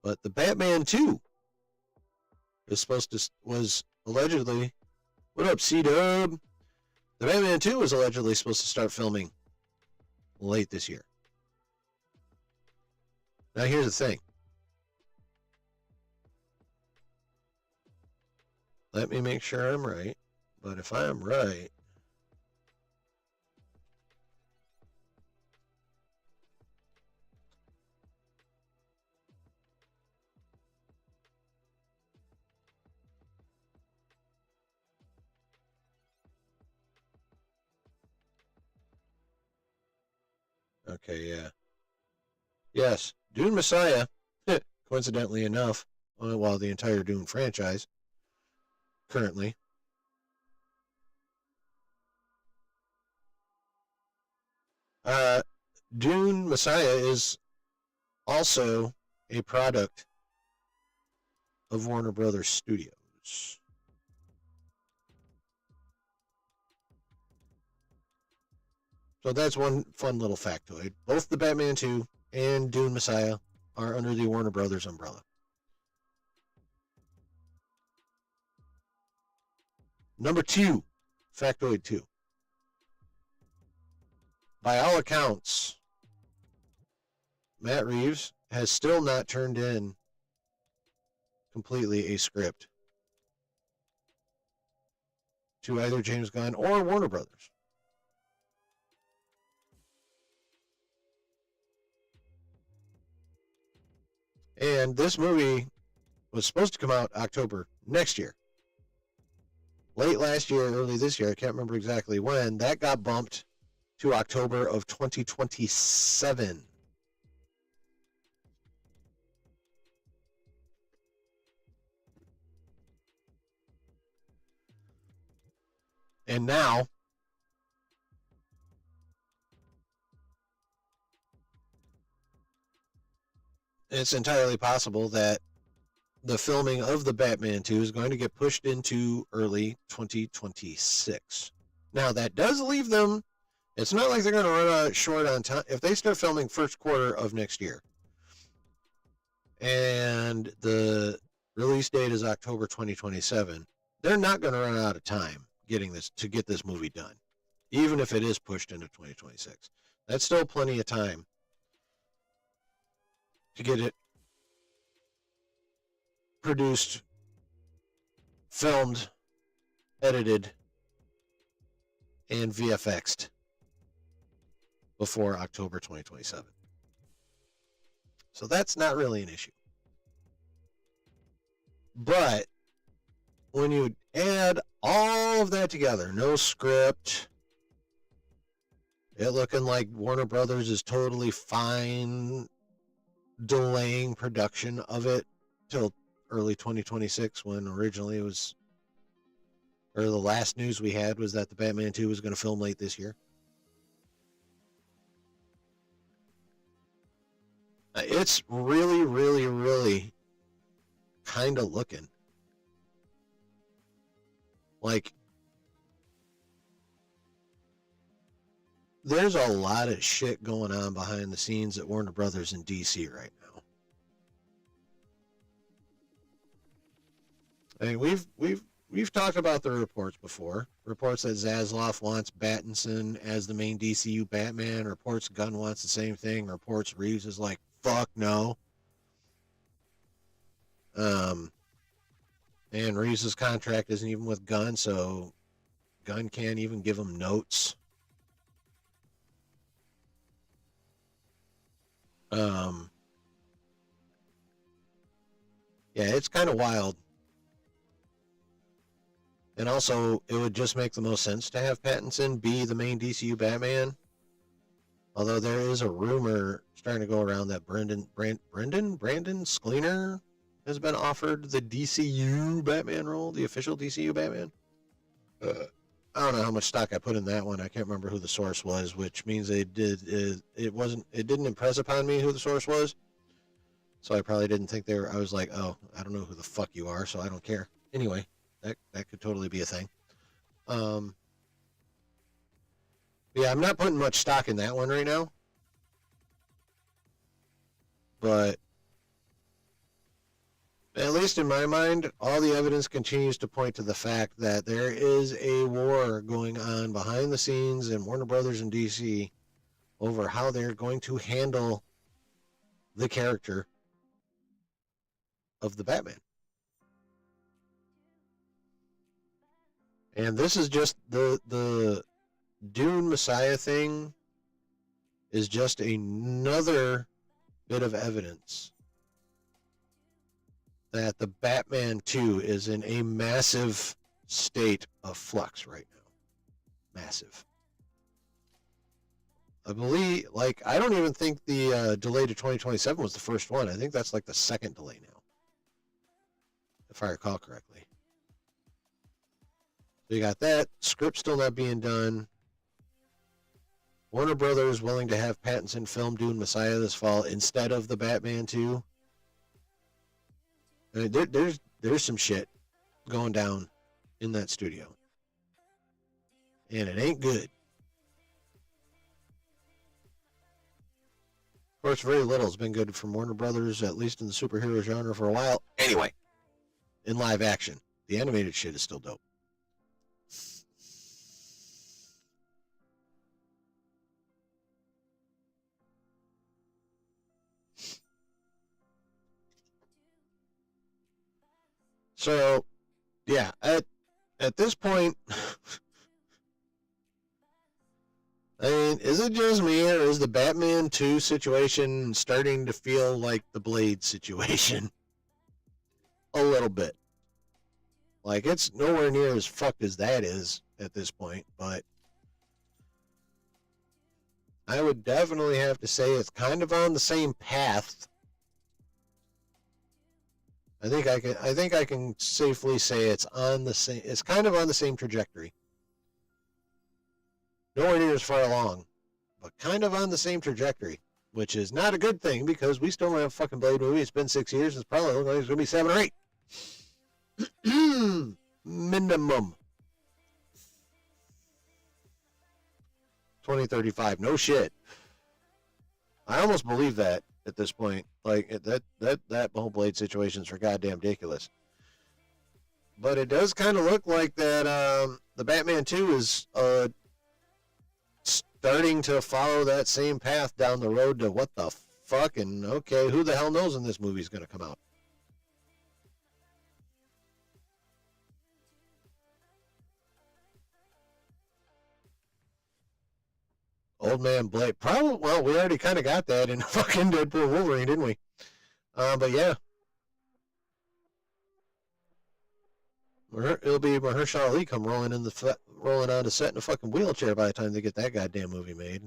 but the Batman 2 was allegedly. What up, C-Dub? The Batman 2 was allegedly supposed to start filming late this year. Now, here's the thing. Let me make sure I'm right. But if I'm right, Okay, yeah. Yes, Dune Messiah, coincidentally enough, while the entire Dune franchise currently, uh, Dune Messiah is also a product of Warner Brothers Studios. So that's one fun little factoid. Both the Batman 2 and Dune Messiah are under the Warner Brothers umbrella. Number 2, factoid 2. By all accounts, Matt Reeves has still not turned in completely a script to either James Gunn or Warner Brothers. And this movie was supposed to come out October next year. Late last year, early this year, I can't remember exactly when, that got bumped to October of 2027. And now, it's entirely possible that the filming of the Batman 2 is going to get pushed into early 2026. Now, that does leave them, it's not like they're going to run out short on time. If they start filming first quarter of next year, and the release date is October 2027, they're not going to run out of time to get this movie done, even if it is pushed into 2026. That's still plenty of time to get it produced, filmed, edited, and VFX'd before October 2027. So that's not really an issue. But when you add all of that together, no script, it looking like Warner Brothers is totally fine delaying production of it till early 2026, when originally it was, or the last news we had was that the Batman 2 was going to film late this year. It's really, really, really kind of looking like there's a lot of shit going on behind the scenes at Warner Brothers and DC right now. I mean, we've talked about the reports before. Reports that Zaslav wants Pattinson as the main DCU Batman. Reports Gunn wants the same thing. Reports Reeves is like, fuck no. And Reeves' contract isn't even with Gunn, so Gunn can't even give him notes. Yeah, it's kind of wild. And also, it would just make the most sense to have Pattinson be the main DCU Batman. Although there is a rumor starting to go around that Brandon Sklenar has been offered the DCU Batman role, the official DCU Batman. I don't know how much stock I put in that one. I can't remember who the source was, which means it didn't impress upon me who the source was. So I probably didn't think they were. I was like, oh, I don't know who the fuck you are, so I don't care. Anyway, that could totally be a thing. Yeah, I'm not putting much stock in that one right now. But at least in my mind, all the evidence continues to point to the fact that there is a war going on behind the scenes in Warner Brothers and DC over how they're going to handle the character of the Batman. And this is just the Dune Messiah thing is just another bit of evidence that the Batman 2 is in a massive state of flux right now. Massive. I believe, like, I don't even think the delay to 2027 was the first one. I think that's like the second delay now, if I recall correctly. So you got that. Script still not being done. Warner Brothers willing to have Pattinson film Dune Messiah this fall instead of the Batman 2. I mean, there's some shit going down in that studio. And it ain't good. Of course, very little has been good from Warner Brothers, at least in the superhero genre for a while. Anyway, in live action, the animated shit is still dope. So, yeah, at this point, I mean, is it just me, or is the Batman 2 situation starting to feel like the Blade situation? A little bit. Like, it's nowhere near as fucked as that is at this point, but I would definitely have to say it's kind of on the same path. I think I can safely say it's kind of on the same trajectory. Nowhere near as far along, but kind of on the same trajectory, which is not a good thing because we still don't have a fucking Blade movie. It's been 6 years. It's probably looking like it's going to be 7 or 8. Minimum. 2035. No shit. I almost believe that at this point. Like, that whole Blade situation is for goddamn ridiculous. But it does kind of look like that the Batman 2 is starting to follow that same path down the road to what the fuck, and okay, who the hell knows when this movie's going to come out. Old Man Blade. Probably, well, we already kind of got that in fucking Deadpool Wolverine, didn't we? But yeah. It'll be Mahershala Ali come rolling on the set in a fucking wheelchair by the time they get that goddamn movie made.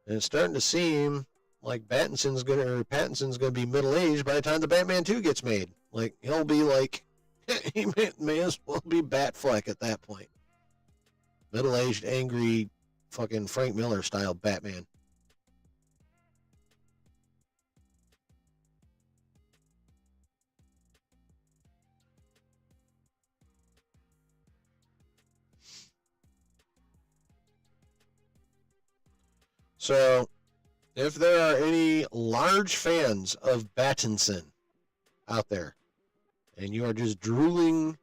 And it's starting to seem like Pattinson's gonna be middle aged by the time the Batman 2 gets made. Like, he'll be like, he may as well be Batfleck at that point. Middle aged, angry, fucking Frank Miller style Batman. So, if there are any large fans of Pattinson out there, and you are just drooling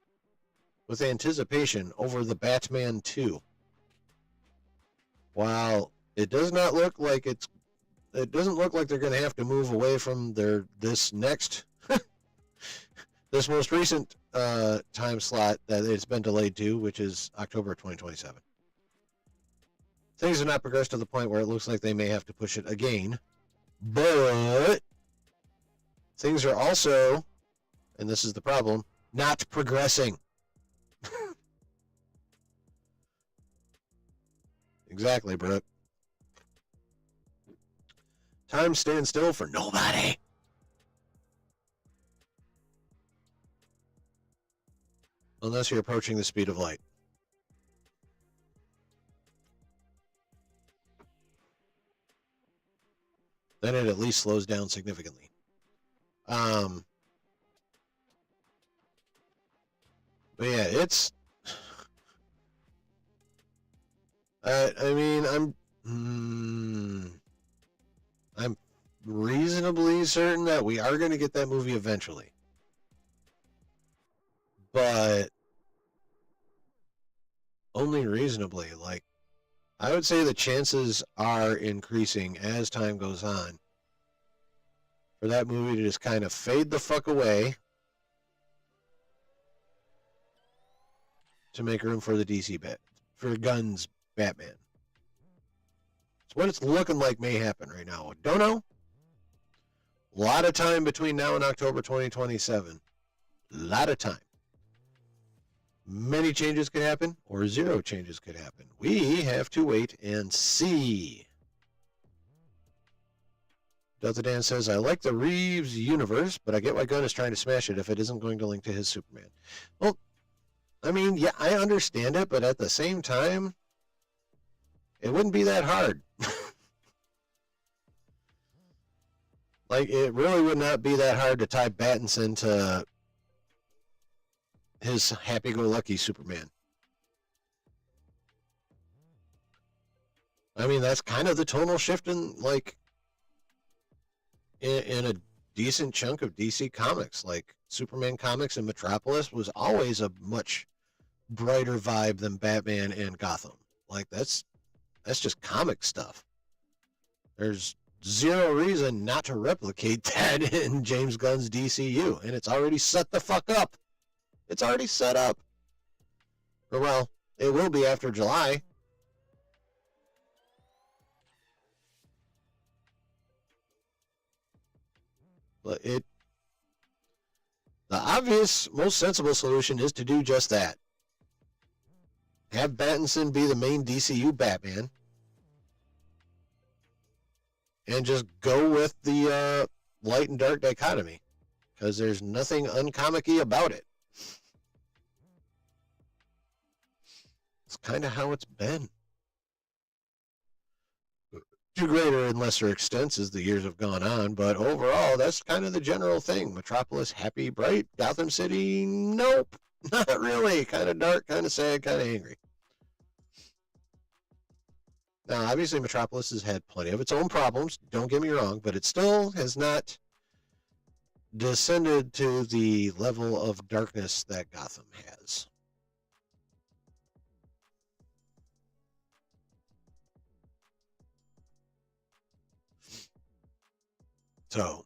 with anticipation over the Batman 2, while it does not look like it doesn't look like they're going to have to move away from this most recent time slot that it's been delayed to, which is October 2027. Things have not progressed to the point where it looks like they may have to push it again. But things are also, and this is the problem, not progressing. Exactly, Brooke. Time stands still for nobody. Unless you're approaching the speed of light. Then it at least slows down significantly. But yeah, it's. I mean, I'm reasonably certain that we are going to get that movie eventually. But only reasonably. Like, I would say the chances are increasing as time goes on for that movie to just kind of fade the fuck away to make room for the DC for Gunn's Batman. It's what it's looking like may happen right now. Don't know. A lot of time between now and October 2027. A lot of time. Many changes could happen, or zero changes could happen. We have to wait and see. Delta Dan says, I like the Reeves universe, but I get why Gunn is trying to smash it if it isn't going to link to his Superman. Well, I mean, yeah, I understand it, but at the same time, it wouldn't be that hard. Like, it really would not be that hard to tie Battinson to his happy-go-lucky Superman. I mean, that's kind of the tonal shift in, like, in a decent chunk of DC comics. Like, Superman comics and Metropolis was always a much brighter vibe than Batman and Gotham. Like, that's just comic stuff. There's zero reason not to replicate that in James Gunn's DCU, and it's already set the fuck up. It's already set up. Or, well, it will be after July. But the obvious, most sensible solution is to do just that. Have Battinson be the main DCU Batman, and just go with the light and dark dichotomy, because there's nothing uncomic-y about it. It's kind of how it's been. To greater and lesser extents as the years have gone on, but overall, that's kind of the general thing. Metropolis, happy, bright. Gotham City, nope. Not really. Kind of dark, kind of sad, kind of angry. Now, obviously, Metropolis has had plenty of its own problems, don't get me wrong, but it still has not descended to the level of darkness that Gotham has. So,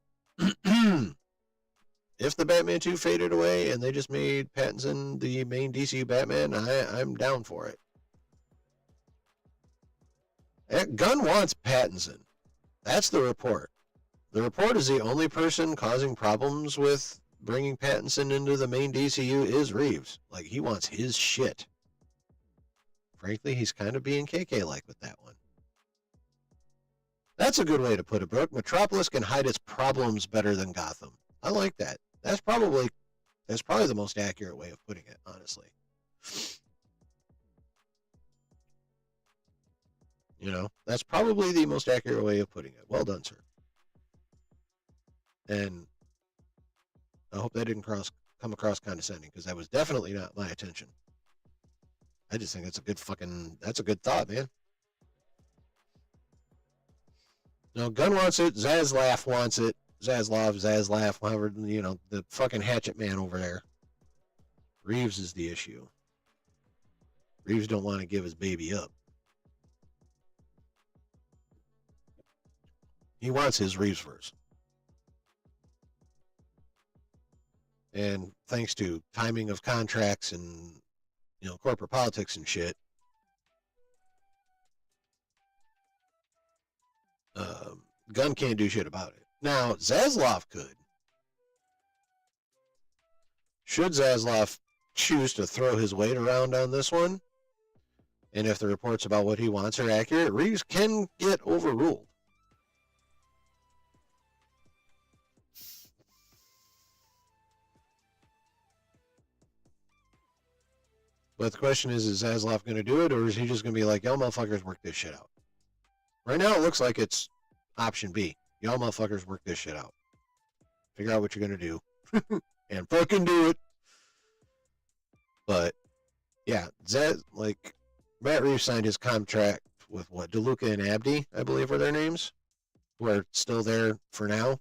if the Batman 2 faded away and they just made Pattinson the main DCU Batman, I'm down for it. Gunn wants Pattinson. That's the report. The report is the only person causing problems with bringing Pattinson into the main DCU is Reeves. Like, he wants his shit. Frankly, he's kind of being KK-like with that one. That's a good way to put it, Brooke. Metropolis can hide its problems better than Gotham. I like that. That's probably the most accurate way of putting it, honestly. You know, that's probably the most accurate way of putting it. Well done, sir. And I hope that didn't come across condescending, because that was definitely not my intention. I just think that's a good thought, man. No, Gunn wants it. Zaslav wants it. Zaslav, however, you know, the fucking hatchet man over there. Reeves is the issue. Reeves don't want to give his baby up. He wants his Reeves-verse. And thanks to timing of contracts and, you know, corporate politics and shit, Gunn can't do shit about it. Now, Zaslav could. Should Zaslav choose to throw his weight around on this one, and if the reports about what he wants are accurate, Reeves can get overruled. But the question is Zaslav going to do it, or is he just going to be like, y'all motherfuckers work this shit out? Right now, it looks like it's option B. Y'all motherfuckers work this shit out. Figure out what you're going to do. And fucking do it. But, yeah, Matt Reeves signed his contract with, DeLuca and Abdi, I believe were their names, who are still there for now.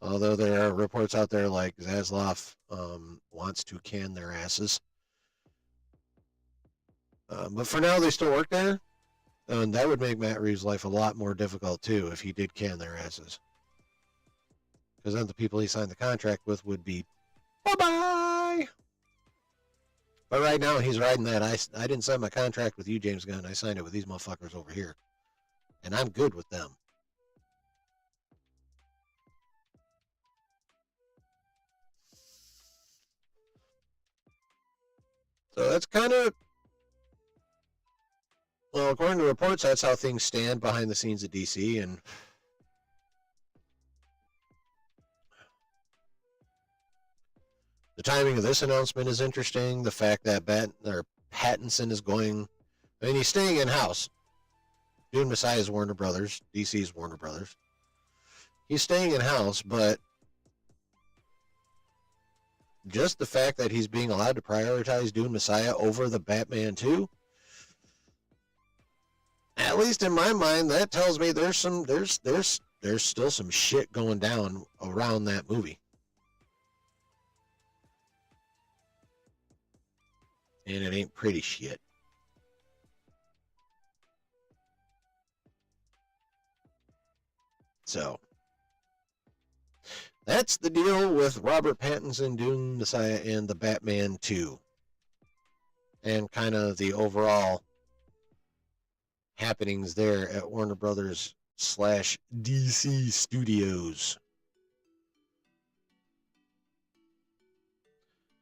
Although there are reports out there like Zaslav wants to can their asses. But for now, they still work there. And that would make Matt Reeves' life a lot more difficult, too, if he did can their asses. Because then the people he signed the contract with would be, bye-bye! But right now, he's riding that. I didn't sign my contract with you, James Gunn. I signed it with these motherfuckers over here. And I'm good with them. So that's kind of, well, according to reports, that's how things stand behind the scenes at DC. And the timing of this announcement is interesting. The fact that Pattinson is going, I mean, he's staying in house. Dune Messiah is Warner Brothers, DC's Warner Brothers. He's staying in house, but just the fact that he's being allowed to prioritize Dune Messiah over the Batman 2, at least in my mind, that tells me there's still some shit going down around that movie. And it ain't pretty shit. So that's the deal with Robert Pattinson, Dune Messiah, and the Batman 2. And kind of the overall happenings there at Warner Brothers / DC Studios.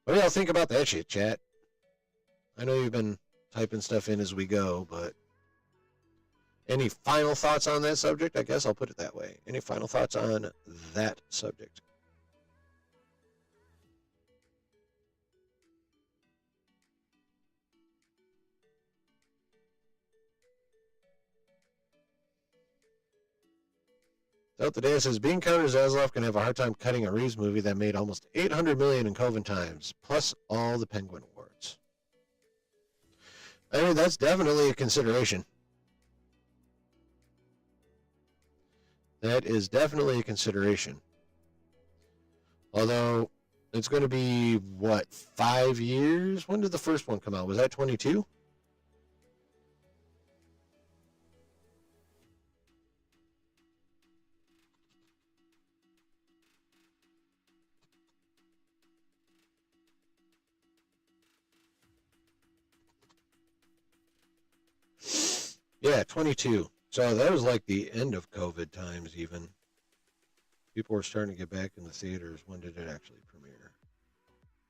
What do y'all think about that shit, chat? I know you've been typing stuff in as we go, but any final thoughts on that subject? I guess I'll put it that way. Any final thoughts on that subject? So today it says Bean counters Zaslav can have a hard time cutting a Reeves movie that made almost $800 million in COVID times, plus all the Penguin Awards. I mean, that's definitely a consideration. That is definitely a consideration. Although, it's going to be, what, 5 years? When did the first one come out? Was that 22? Yeah, 22. So that was like the end of COVID times even. People were starting to get back in the theaters. When did it actually premiere?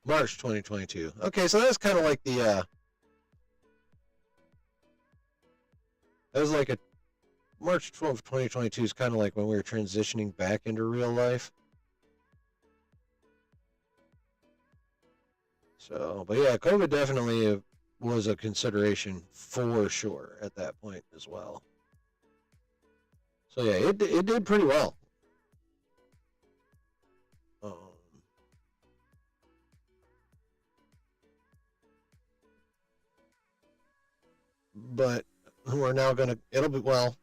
March 2022. Okay, so that's kind of like the, that was like a, March 12th, 2022 is kind of like when we were transitioning back into real life. So, but yeah, COVID definitely was a consideration for sure at that point as well. So yeah, it did pretty well. But we're now gonna, it'll be, well,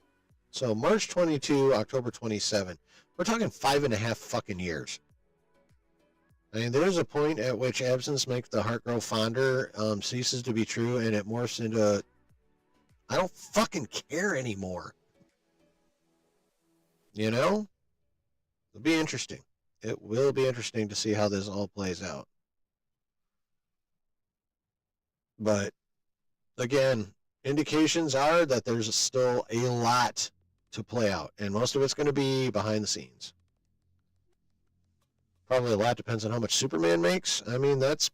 so March 22, October 27. We're talking 5.5 fucking years. I mean, there's a point at which absence makes the heart grow fonder, ceases to be true, and it morphs into, I don't fucking care anymore. You know? It'll be interesting. It will be interesting to see how this all plays out. But, again, indications are that there's still a lot to play out, and most of it's going to be behind the scenes. Probably a lot depends on how much Superman makes. I mean, that's,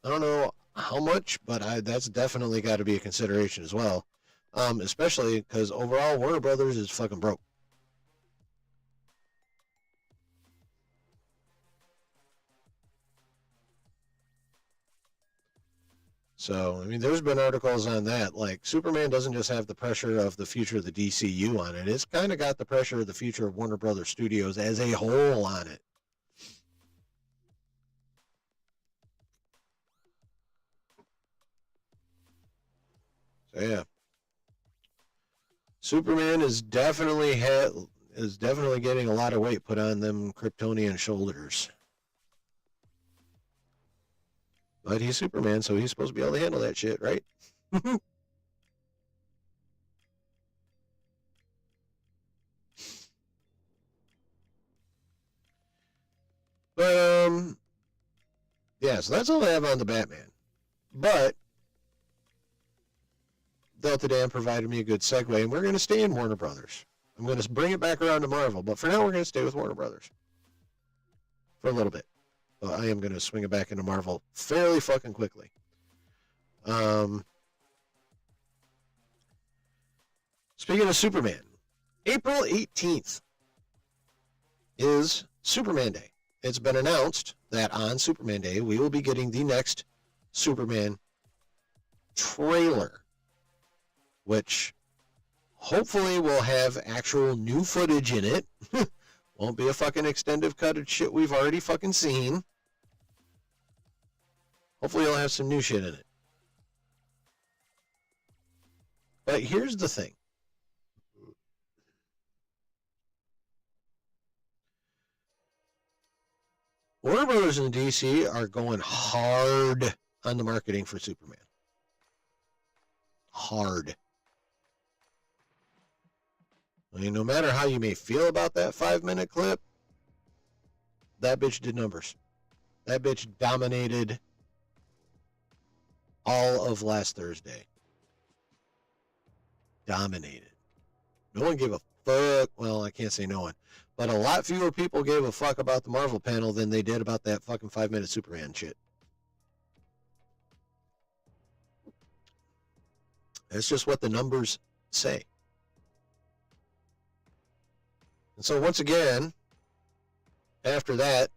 I don't know how much, but that's definitely got to be a consideration as well. Especially because overall Warner Brothers is fucking broke. So, I mean, there's been articles on that. Like, Superman doesn't just have the pressure of the future of the DCU on it. It's kind of got the pressure of the future of Warner Brothers Studios as a whole on it. So, yeah. Superman is definitely getting a lot of weight put on them Kryptonian shoulders. But he's Superman, so he's supposed to be able to handle that shit, right? But, yeah, so that's all I have on the Batman. But Delta Dan provided me a good segue, and we're going to stay in Warner Brothers. I'm going to bring it back around to Marvel, but for now we're going to stay with Warner Brothers for a little bit. So I am going to swing it back into Marvel fairly fucking quickly. Speaking of Superman, April 18th is Superman Day. It's been announced that on Superman Day, we will be getting the next Superman trailer, which hopefully will have actual new footage in it. Won't be a fucking extended cut of shit we've already fucking seen. Hopefully it'll have some new shit in it. But here's the thing. Warner Brothers and DC are going hard on the marketing for Superman. Hard. I mean, no matter how you may feel about that 5-minute clip, that bitch did numbers. That bitch dominated all of last Thursday. Dominated. No one gave a fuck. Well, I can't say no one. But a lot fewer people gave a fuck about the Marvel panel than they did about that fucking 5-minute Superman shit. That's just what the numbers say. And so once again, after that,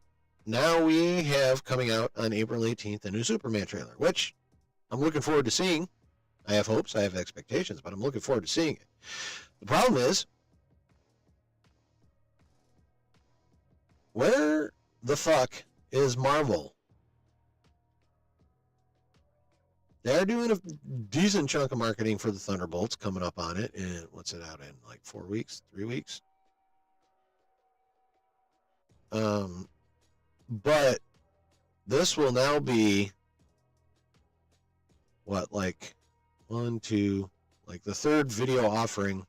now we have coming out on April 18th a new Superman trailer, which I'm looking forward to seeing. I have hopes, I have expectations, but I'm looking forward to seeing it. The problem is, where the fuck is Marvel? They're doing a decent chunk of marketing for the Thunderbolts coming up on it. And what's it out in? Like 4 weeks? 3 weeks? But this will now be what, like 1, 2, like the third video offering,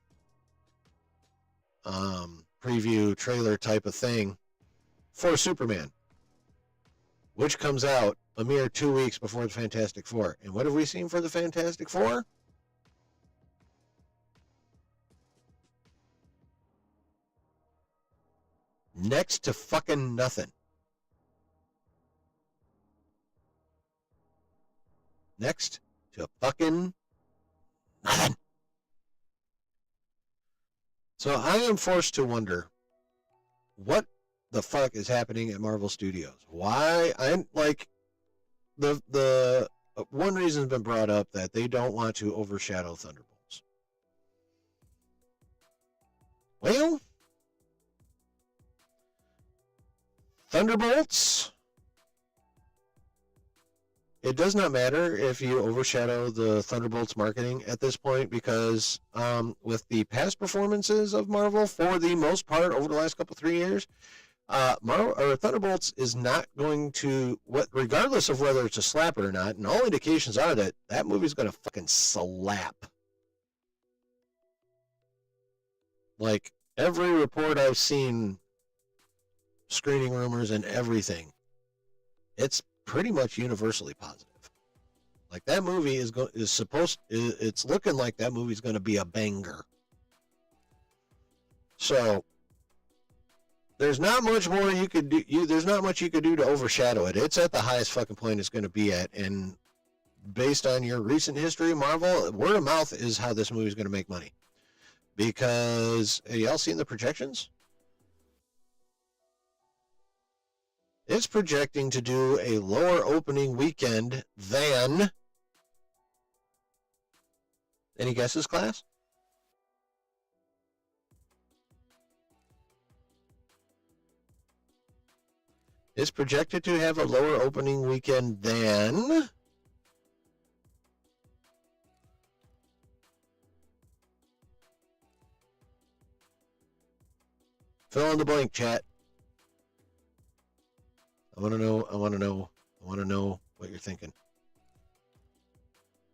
preview trailer type of thing for Superman, which comes out a mere 2 weeks before the Fantastic Four. And what have we seen for the Fantastic Four? Next to fucking nothing. Next to fucking nothing. So I am forced to wonder what the fuck is happening at Marvel Studios. Why? I'm like, the one reason has been brought up that they don't want to overshadow Thunderbolts. Well, Thunderbolts, it does not matter if you overshadow the Thunderbolts marketing at this point, because with the past performances of Marvel, for the most part over the last couple 3 years, Thunderbolts is not going to, regardless of whether it's a slapper or not, and all indications are that that movie's going to fucking slap. Like, every report I've seen, screening rumors and everything, it's pretty much universally positive. Like, that movie it's looking like that movie's going to be a banger. So there's not much more you could do. There's not much you could do to overshadow it. It's at the highest fucking point it's going to be at, and based on your recent history, Marvel, word of mouth is how this movie is going to make money. Because have y'all seen the projections? It's projecting to do a lower opening weekend than, any guesses, class? It's projected to have a lower opening weekend than, fill in the blank, chat. I want to know what you're thinking.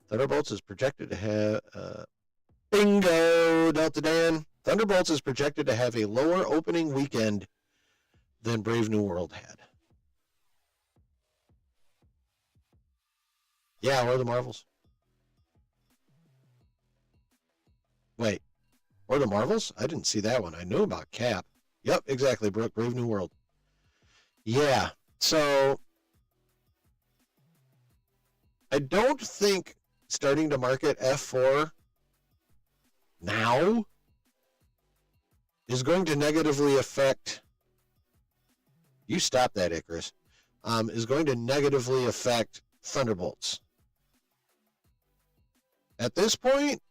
Thunderbolts is projected to have, bingo, Delta Dan. Thunderbolts is projected to have a lower opening weekend than Brave New World had. Yeah, or the Marvels. Wait, or the Marvels? I didn't see that one. I knew about Cap. Yep, exactly, Brooke. Brave New World. Yeah. So I don't think starting to market F4 now is going to negatively affect. You stop that, Icarus. Is going to negatively affect Thunderbolts. At this point,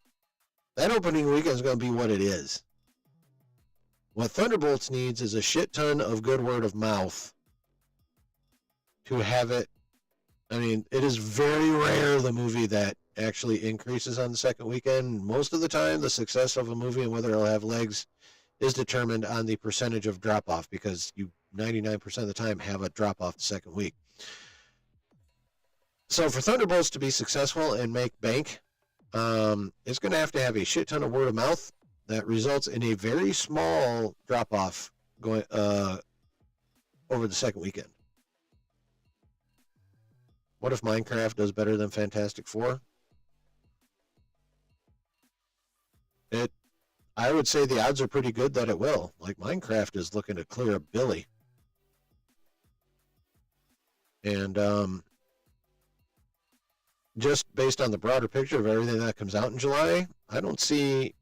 that opening weekend is going to be what it is. What Thunderbolts needs is a shit ton of good word of mouth to have it. I mean, it is very rare the movie that actually increases on the second weekend. Most of the time, the success of a movie and whether it'll have legs is determined on the percentage of drop-off, because you 99% of the time have a drop-off the second week. So for Thunderbolts to be successful and make bank, it's going to have a shit ton of word of mouth that results in a very small drop-off going over the second weekend. What if Minecraft does better than Fantastic Four? I would say the odds are pretty good that it will. Like, Minecraft is looking to clear a Billy. And just based on the broader picture of everything that comes out in July, I don't see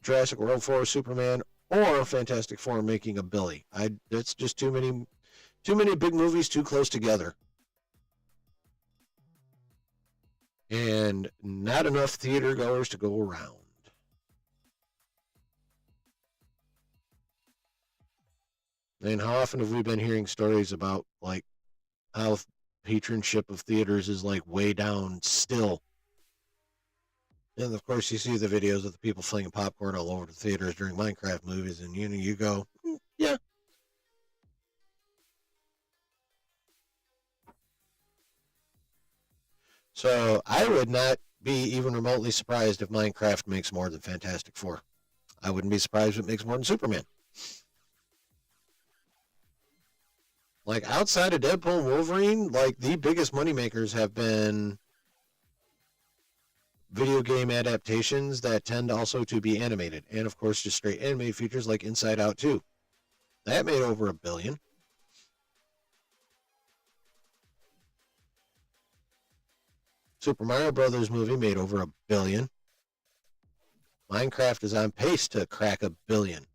Jurassic World 4, Superman, or Fantastic Four making a Billy. It's just too many big movies too close together. And not enough theater goers to go around. And how often have we been hearing stories about, like, how patronship of theaters is, like, way down still? And of course, you see the videos of the people flinging popcorn all over the theaters during Minecraft movies, and you go, yeah. So I would not be even remotely surprised if Minecraft makes more than Fantastic Four. I wouldn't be surprised if it makes more than Superman. Like, outside of Deadpool and Wolverine, like, the biggest moneymakers have been video game adaptations that tend also to be animated. And, of course, just straight animated features like Inside Out 2. That made over $1 billion. Super Mario Brothers movie made over $1 billion. Minecraft is on pace to crack $1 billion.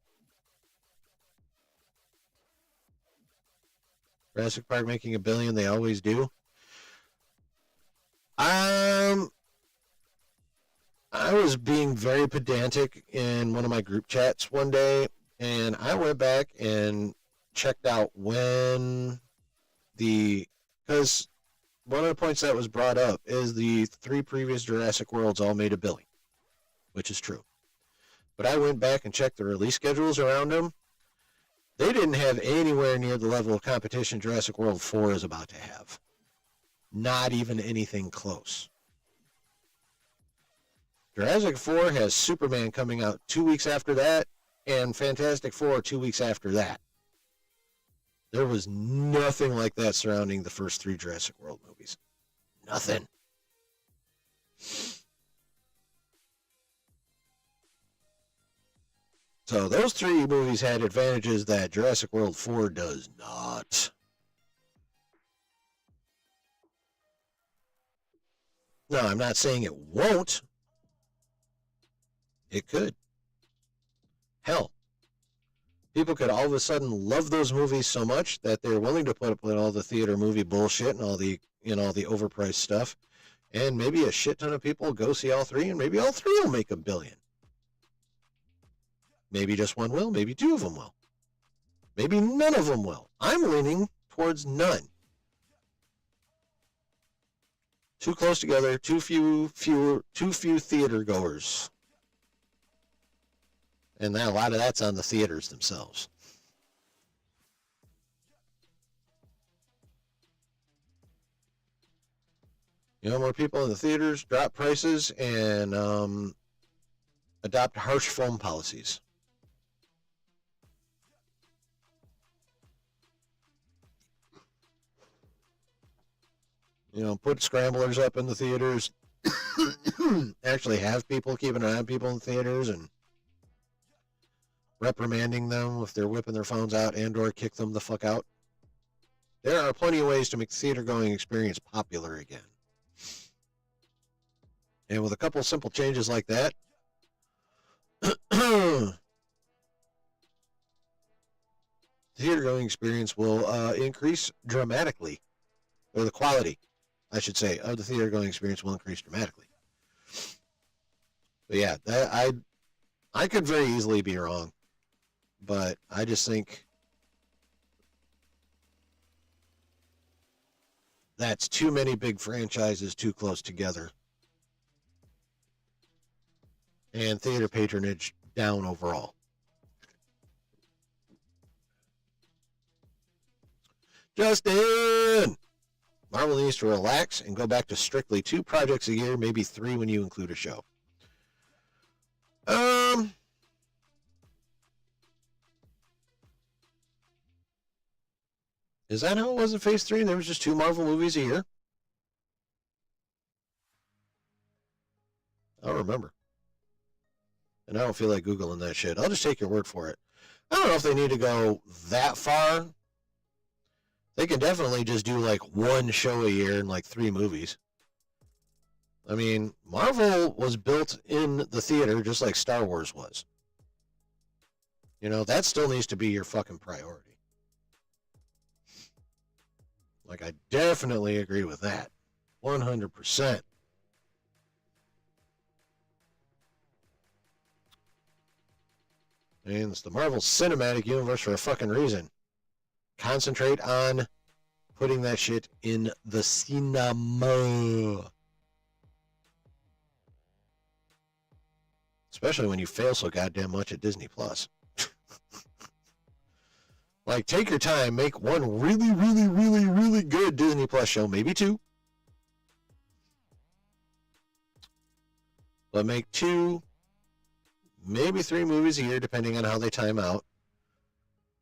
Jurassic Park making $1 billion, they always do. I was being very pedantic in one of my group chats one day, and I went back and checked out when because one of the points that was brought up is the 3 previous Jurassic Worlds all made $1 billion, which is true. But I went back and checked the release schedules around them. They didn't have anywhere near the level of competition Jurassic World 4 is about to have. Not even anything close. Jurassic 4 has Superman coming out 2 weeks after that, and Fantastic Four 2 weeks after that. There was nothing like that surrounding the first 3 Jurassic World movies. Nothing. So those 3 movies had advantages that Jurassic World 4 does not. No, I'm not saying it won't. It could. Hell, people could all of a sudden love those movies so much that they're willing to put up with all the theater movie bullshit and all the overpriced stuff. And maybe a shit ton of people go see all 3, and maybe all 3 will make $1 billion. Maybe just one will, maybe 2 of them will. Maybe none of them will. I'm leaning towards none. Too close together, too few theater goers. And now a lot of that's on the theaters themselves. More people in the theaters, drop prices, and adopt harsh film policies. Put scramblers up in the theaters. Actually have people keeping an eye on people in the theaters and reprimanding them if they're whipping their phones out, and or kick them the fuck out. There are plenty of ways to make the theater-going experience popular again. And with a couple simple changes like that, the theater-going experience will increase dramatically, or the quality, I should say, of the theater-going experience will increase dramatically. But yeah, I could very easily be wrong, but I just think that's too many big franchises too close together. And theater patronage down overall. Justin! Marvel needs to relax and go back to strictly 2 projects a year, maybe 3 when you include a show. Is that how it was in Phase 3? There was just 2 Marvel movies a year? I don't remember. And I don't feel like Googling that shit. I'll just take your word for it. I don't know if they need to go that far. They can definitely just do like 1 show a year and like 3 movies. I mean, Marvel was built in the theater just like Star Wars was. You know, that still needs to be your fucking priority. Like, I definitely agree with that. 100%. And it's the Marvel Cinematic Universe for a fucking reason. Concentrate on putting that shit in the cinema. Especially when you fail so goddamn much at Disney Plus. Like, take your time, make 1 really, really, really, really good Disney Plus show, maybe 2. But make 2, maybe 3 movies a year, depending on how they time out.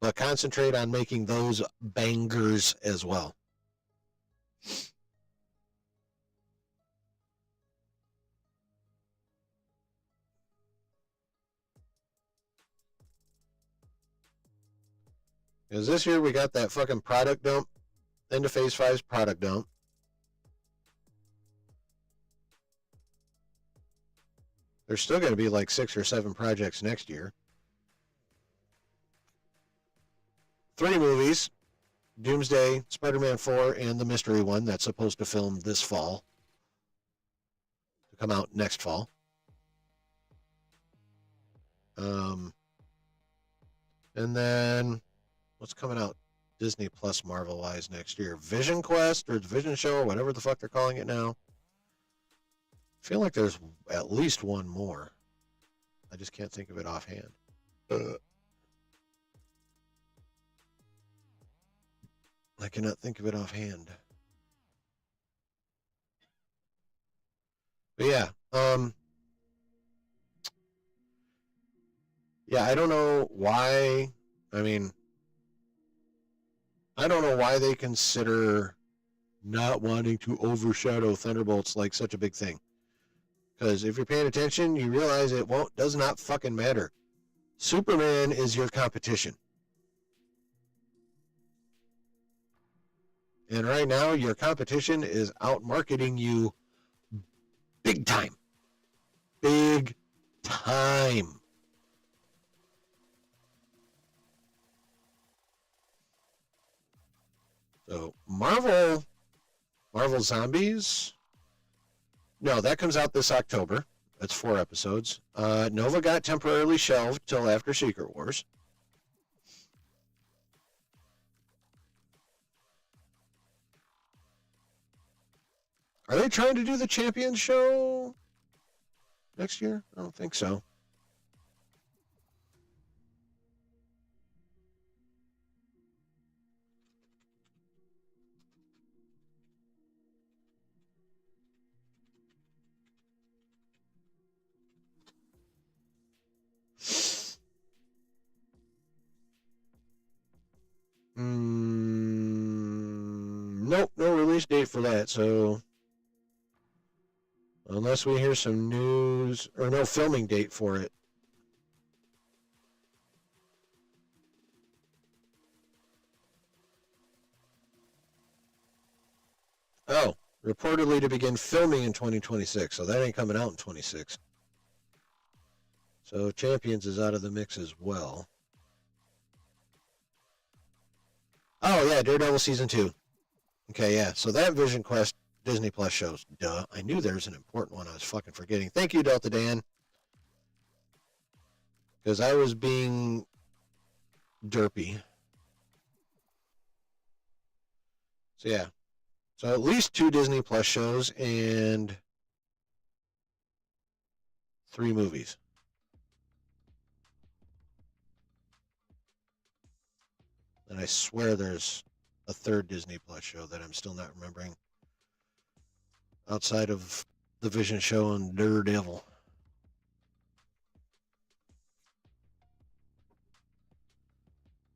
But concentrate on making those bangers as well. Because this year we got that fucking product dump, into Phase 5's product dump. There's still going to be like 6 or 7 projects next year. 3 movies, Doomsday, Spider-Man 4, and the mystery one that's supposed to film this fall. To come out next fall. And then, what's coming out Disney Plus Marvel-wise next year? Vision Quest, or Vision Show, or whatever the fuck they're calling it now. I feel like there's at least 1 more. I just can't think of it offhand. I cannot think of it offhand. But yeah, yeah, I don't know why. I mean, I don't know why they consider not wanting to overshadow Thunderbolts like such a big thing. Because if you're paying attention, you realize it does not fucking matter. Superman is your competition. And right now, your competition is out marketing you big time. Big time. So, Marvel Zombies. No, that comes out this October. That's 4 episodes. Nova got temporarily shelved till after Secret Wars. Are they trying to do the Champions show next year? I don't think so. Nope, no release date for that, so unless we hear some news, or no filming date for it. Oh, reportedly to begin filming in 2026, so that ain't coming out in 26. So Champions is out of the mix as well. Oh yeah, Daredevil season 2. Okay, yeah. So that Vision Quest Disney Plus shows. Duh. I knew there's an important one I was fucking forgetting. Thank you, Delta Dan. Because I was being derpy. So yeah. So at least 2 Disney Plus shows and 3 movies. And I swear there's a 3rd Disney Plus show that I'm still not remembering. Outside of the Vision show and Daredevil.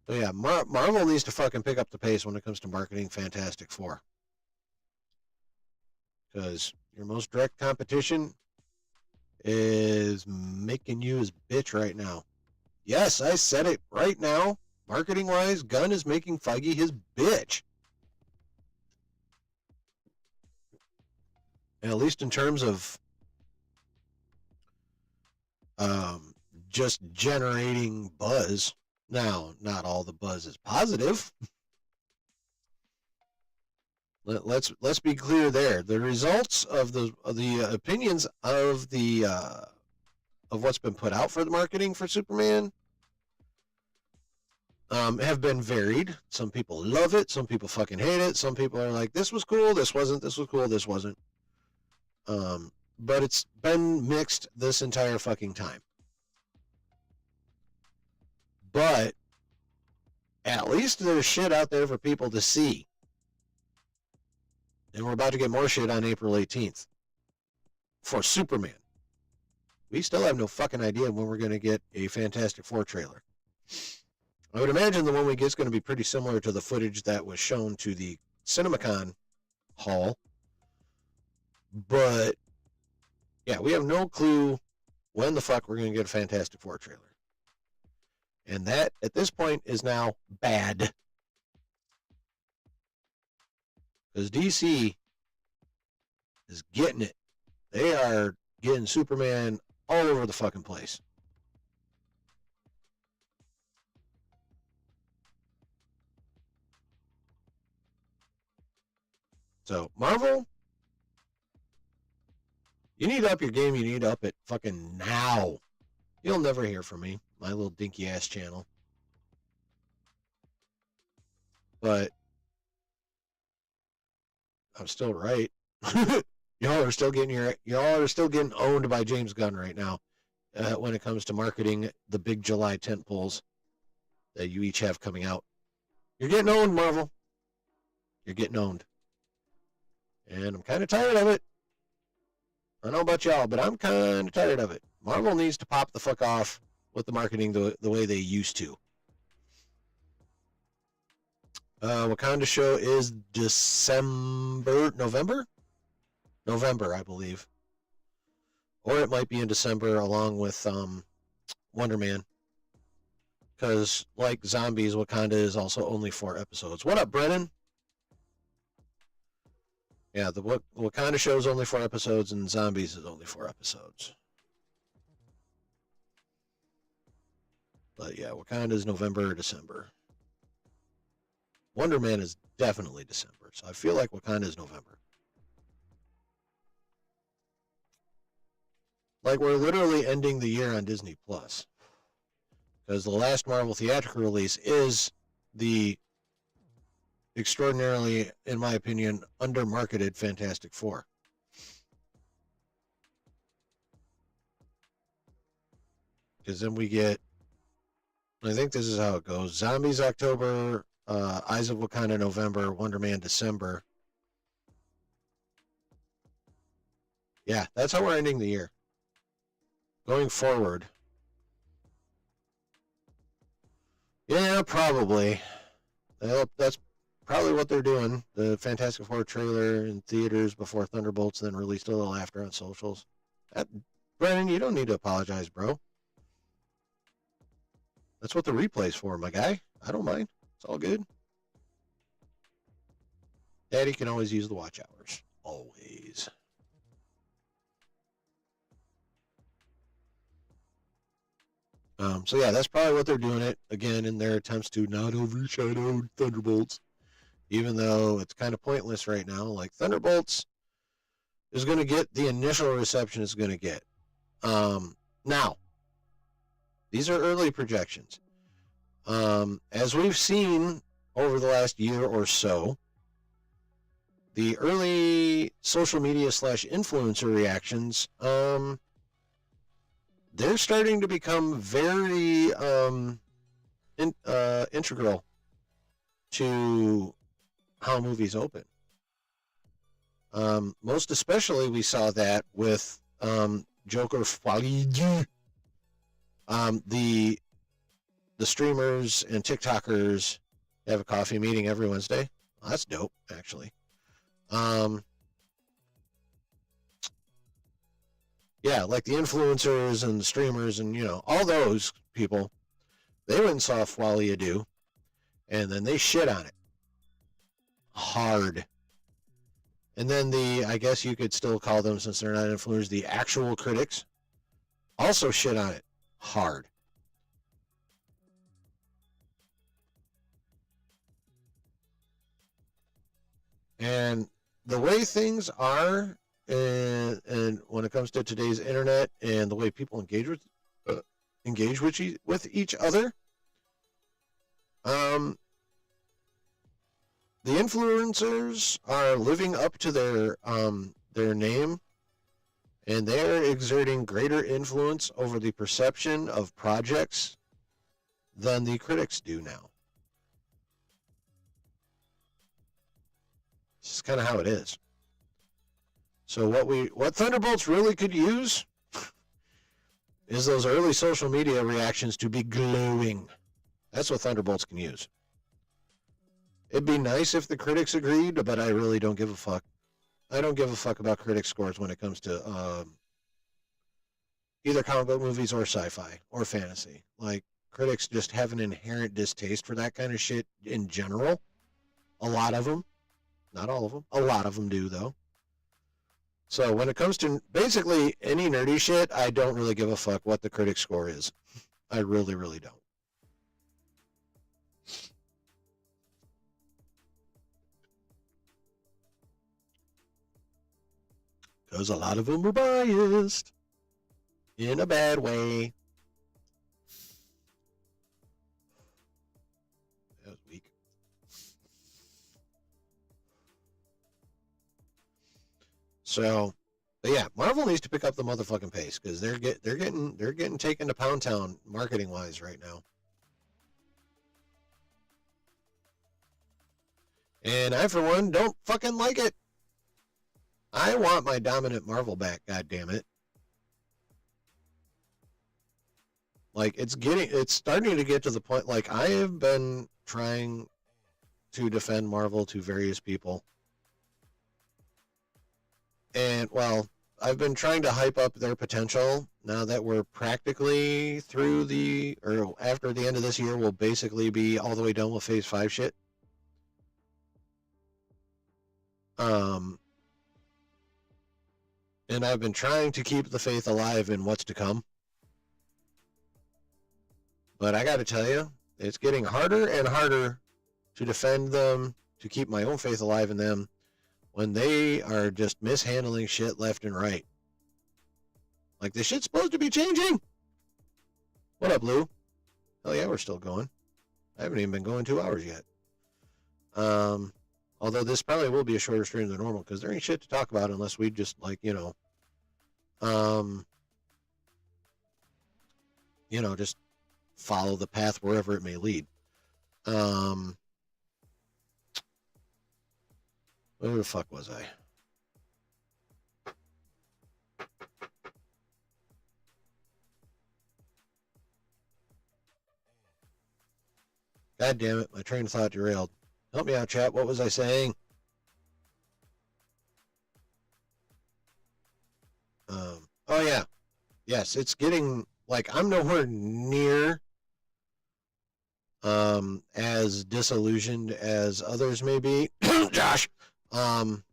So yeah, Marvel needs to fucking pick up the pace when it comes to marketing Fantastic Four. Because your most direct competition is making you his bitch right now. Yes, I said it right now. Marketing wise, Gunn is making Feige his bitch. And at least in terms of just generating buzz. Now, not all the buzz is positive. Let's be clear there. The results of the opinions of the of what's been put out for the marketing for Superman have been varied. Some people love it. Some people fucking hate it. Some people are like, this was cool. This wasn't. This was cool. This wasn't. But it's been mixed this entire fucking time. But at least there's shit out there for people to see. And we're about to get more shit on April 18th for Superman. We still have no fucking idea when we're going to get a Fantastic Four trailer. I would imagine the one we get is going to be pretty similar to the footage that was shown to the CinemaCon hall. But, yeah, we have no clue when the fuck we're going to get a Fantastic Four trailer. And that, at this point, is now bad. Because DC is getting it. They are getting Superman all over the fucking place. So, Marvel, you need to up your game. You need to up it fucking now. You'll never hear from me, my little dinky ass channel. But I'm still right. y'all are still getting owned by James Gunn right now when it comes to marketing the big July tentpoles that you each have coming out. You're getting owned, Marvel. You're getting owned. And I'm kind of tired of it. I don't know about y'all, but I'm kind of tired of it. Marvel needs to pop the fuck off with the marketing the way they used to. Wakanda show is November, I believe. Or it might be in December along with Wonder Man. Because, like Zombies, Wakanda is also only 4 episodes. What up, Brennan? Yeah, the Wakanda show is only 4 episodes, and Zombies is only 4 episodes. But yeah, Wakanda is November or December. Wonder Man is definitely December, so I feel like Wakanda is November. Like, we're literally ending the year on Disney Plus. Because the last Marvel theatrical release is the extraordinarily, in my opinion, undermarketed Fantastic Four. Because then we get, I think this is how it goes: Zombies October, Eyes of Wakanda November, Wonder Man December. Yeah, that's how we're ending the year. Going forward. Yeah, probably. That's probably what they're doing. The Fantastic Four trailer in theaters before Thunderbolts, then released a little after on socials. Brennan, you don't need to apologize, bro. That's what the replay's for, my guy. I don't mind. It's all good. Daddy can always use the watch hours. Always. So yeah, that's probably what they're doing it again in their attempts to not overshadow Thunderbolts, even though it's kind of pointless right now. Like Thunderbolts is going to get the initial reception it's going to get. Now, these are early projections. As we've seen over the last year or so, the early social media / influencer reactions, they're starting to become very integral to how movies open. Most especially, we saw that with Joker Fwaliji, the streamers and TikTokers have a coffee meeting every Wednesday. Well, that's dope, actually. Yeah, like the influencers and the streamers and, all those people, they went and saw Fwali Adu, and then they shit on it. Hard. And then I guess you could still call them, since they're not influencers, the actual critics, also shit on it. Hard. And the way things are, and when it comes to today's internet and the way people engage with each other, the influencers are living up to their name, and they're exerting greater influence over the perception of projects than the critics do now. This is kind of how it is. So what Thunderbolts really could use is those early social media reactions to be glowing. That's what Thunderbolts can use. It'd be nice if the critics agreed, but I really don't give a fuck. I don't give a fuck about critic scores when it comes to either comic book movies or sci-fi or fantasy. Like, critics just have an inherent distaste for that kind of shit in general. A lot of them. Not all of them. A lot of them do, though. So when it comes to basically any nerdy shit, I don't really give a fuck what the critic score is. I really, really don't. Because a lot of them are biased. In a bad way. That was weak. So, but yeah, Marvel needs to pick up the motherfucking pace, because they're getting taken to Pound Town marketing wise right now. And I, for one, don't fucking like it. I want my dominant Marvel back, goddammit. Like, it's starting to get to the point, like, I have been trying to defend Marvel to various people. And, well, I've been trying to hype up their potential. Now that we're practically through or after the end of this year, we'll basically be all the way done with Phase 5 shit. And I've been trying to keep the faith alive in what's to come. But I got to tell you, it's getting harder and harder to defend them, to keep my own faith alive in them, when they are just mishandling shit left and right. Like, this shit's supposed to be changing. What up, Lou? Hell yeah, we're still going. I haven't even been going 2 hours yet. Although this probably will be a shorter stream than normal, because there ain't shit to talk about unless we just, like, just follow the path wherever it may lead. Where the fuck was I? God damn it, my train of thought derailed. Help me out, chat. What was I saying? Oh, yeah. Yes, it's getting, like, I'm nowhere near as disillusioned as others may be. Josh! Um,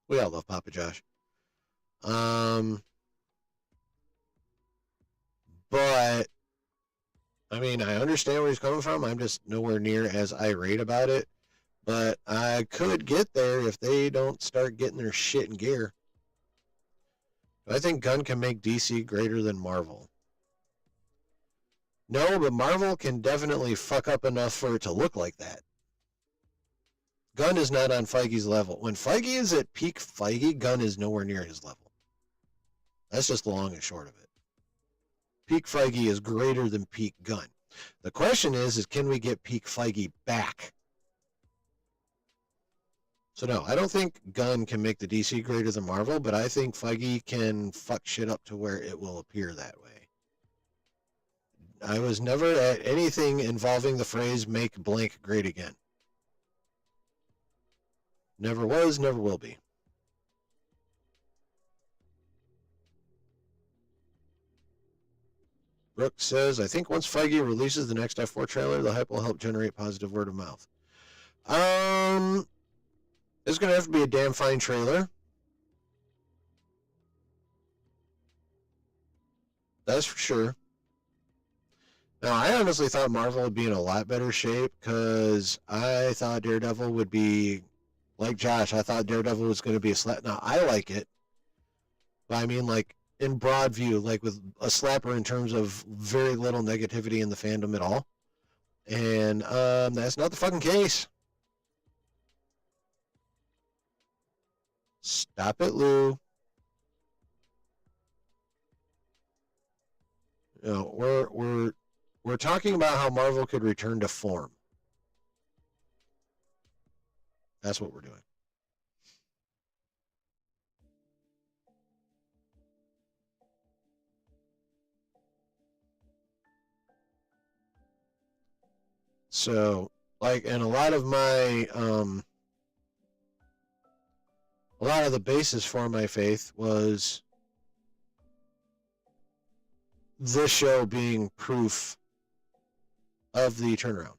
we all love Papa Josh. Um, but I mean, I understand where he's coming from. I'm just nowhere near as irate about it. But I could get there if they don't start getting their shit in gear. I think Gunn can make DC greater than Marvel. No, but Marvel can definitely fuck up enough for it to look like that. Gunn is not on Feige's level. When Feige is at peak Feige, Gunn is nowhere near his level. That's just the long and short of it. Peak Feige is greater than peak Gunn. The question is can we get peak Feige back? So no, I don't think Gunn can make the DC greater than Marvel, but I think Feige can fuck shit up to where it will appear that way. I was never at anything involving the phrase make blank great again. Never was, never will be. Brooke says, I think once Feige releases the next F4 trailer, the hype will help generate positive word of mouth. It's going to have to be a damn fine trailer. That's for sure. Now, I honestly thought Marvel would be in a lot better shape because I thought Daredevil would be, like Josh, I thought Daredevil was going to be a slap. Now, I like it, but I mean, like, in broad view, like with a slapper in terms of very little negativity in the fandom at all. And that's not the fucking case. Stop it, Lou. You know, we're talking about how Marvel could return to form. That's what we're doing. So, like, and a lot of the basis for my faith was this show being proof of the turnaround.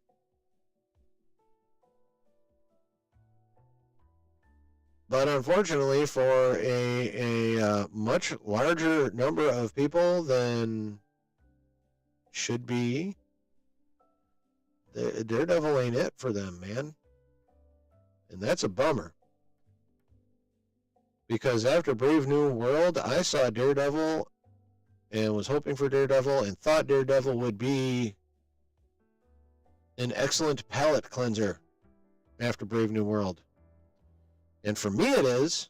But unfortunately, for a much larger number of people than should be, Daredevil ain't it for them, man. And that's a bummer. Because after Brave New World, I saw Daredevil and was hoping for Daredevil and thought Daredevil would be an excellent palate cleanser after Brave New World. And for me it is,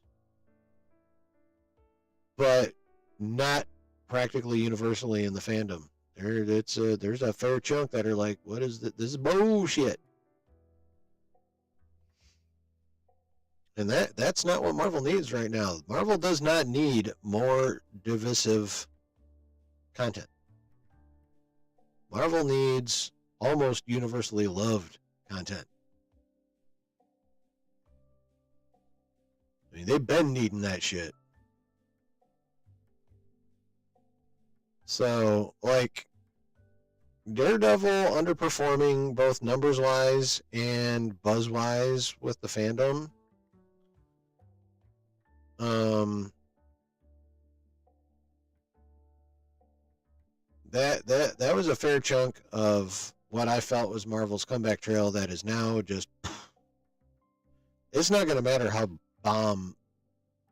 but not practically universally in the fandom. There's a fair chunk that are like, what is this? This is bullshit. And that's not what Marvel needs right now. Marvel does not need more divisive content. Marvel needs almost universally loved content. I mean, they've been needing that shit. So, like, Daredevil underperforming both numbers wise and buzz wise with the fandom. That was a fair chunk of what I felt was Marvel's comeback trail that is now just. It's not going to matter how bomb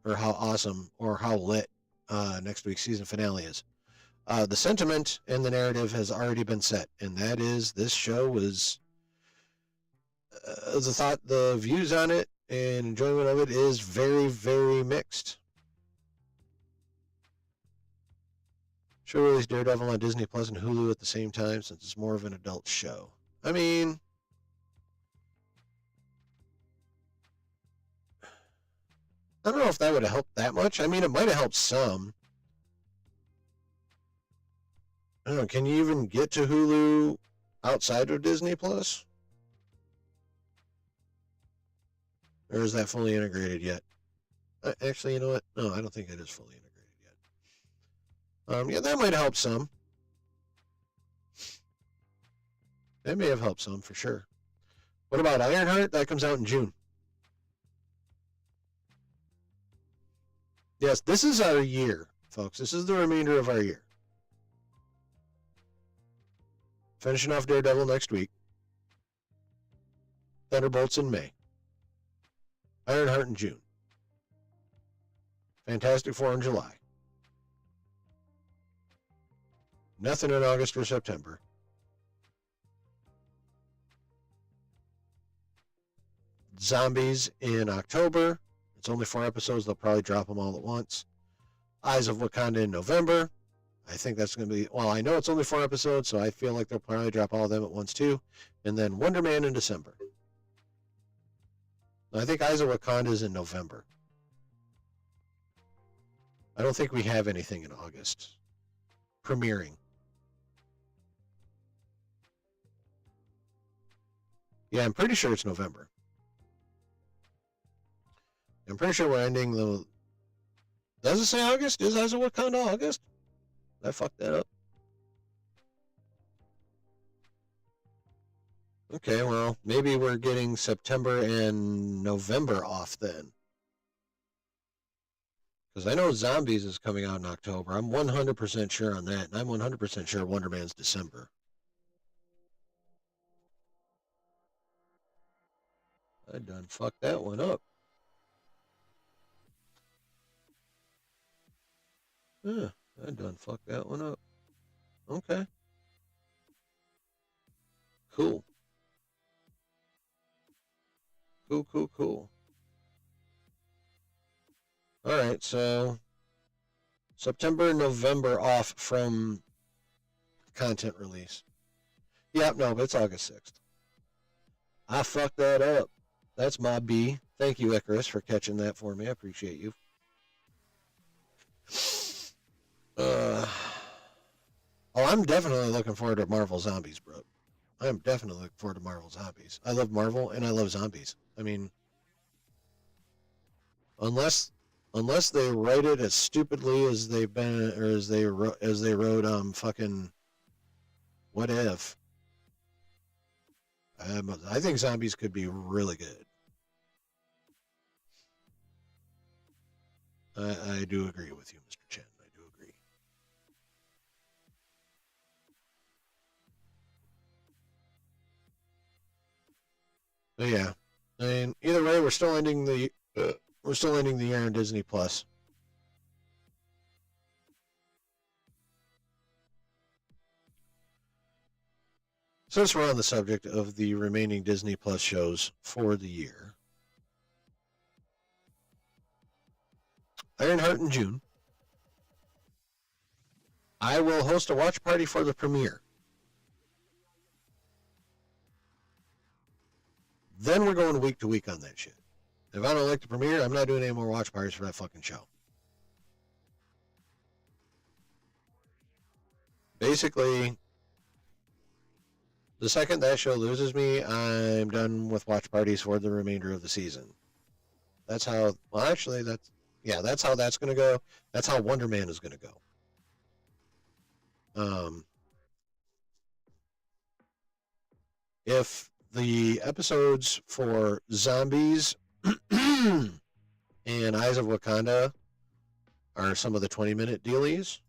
or how awesome or how lit next week's season finale is. The sentiment and the narrative has already been set, and that is this show was the views on it and enjoyment of it is very, very mixed. Show release Daredevil on Disney Plus and Hulu at the same time since it's more of an adult show. I mean, I don't know if that would have helped that much. I mean, it might have helped some. I don't know. Can you even get to Hulu outside of Disney Plus? Or is that fully integrated yet? Actually, you know what? No, I don't think it is fully integrated yet. Yeah, that might help some. That may have helped some for sure. What about Ironheart? That comes out in June. Yes, this is our year, folks. This is the remainder of our year. Finishing off Daredevil next week. Thunderbolts in May. Ironheart in June. Fantastic Four in July. Nothing in August or September. Zombies in October. It's only 4 episodes. They'll probably drop them all at once. Eyes of Wakanda in November. I think that's going to be, well, I know it's only 4 episodes, so I feel like they'll probably drop all of them at once too. And then Wonder Man in December. I think Eyes of Wakanda is in November. I don't think we have anything in August premiering. Yeah, I'm pretty sure it's November. I'm pretty sure we're ending the... Does it say August? Is Eyes of Wakanda August? Did I fuck that up? Okay, well, maybe we're getting September and November off then. Because I know Zombies is coming out in October. I'm 100% sure on that. And I'm 100% sure Wonder Man's December. I done fucked that one up. Yeah, I done fucked that one up. Okay. Cool. Cool. All right, so September and November off from content release. Yep, no, but it's August 6th. I fucked that up. That's my B. Thank you, Icarus, for catching that for me. I appreciate you. Oh, I'm definitely looking forward to Marvel Zombies, bro. I'm definitely looking forward to Marvel Zombies. I love Marvel and I love zombies. I mean, unless they write it as stupidly as they've been, or as they wrote fucking What If. I think zombies could be really good. I do agree with you, Mr. Chen. I do agree. But yeah, I mean, either way, we're still ending the year on Disney Plus. Since we're on the subject of the remaining Disney Plus shows for the year, Ironheart in June. I will host a watch party for the premiere. Then we're going week to week on that shit. If I don't like the premiere, I'm not doing any more watch parties for that fucking show. Basically, the second that show loses me, I'm done with watch parties for the remainder of the season. That's how, well, actually, that's how that's going to go. That's how Wonder Man is going to go. If the episodes for Zombies and Eyes of Wakanda are some of the 20-minute dealies,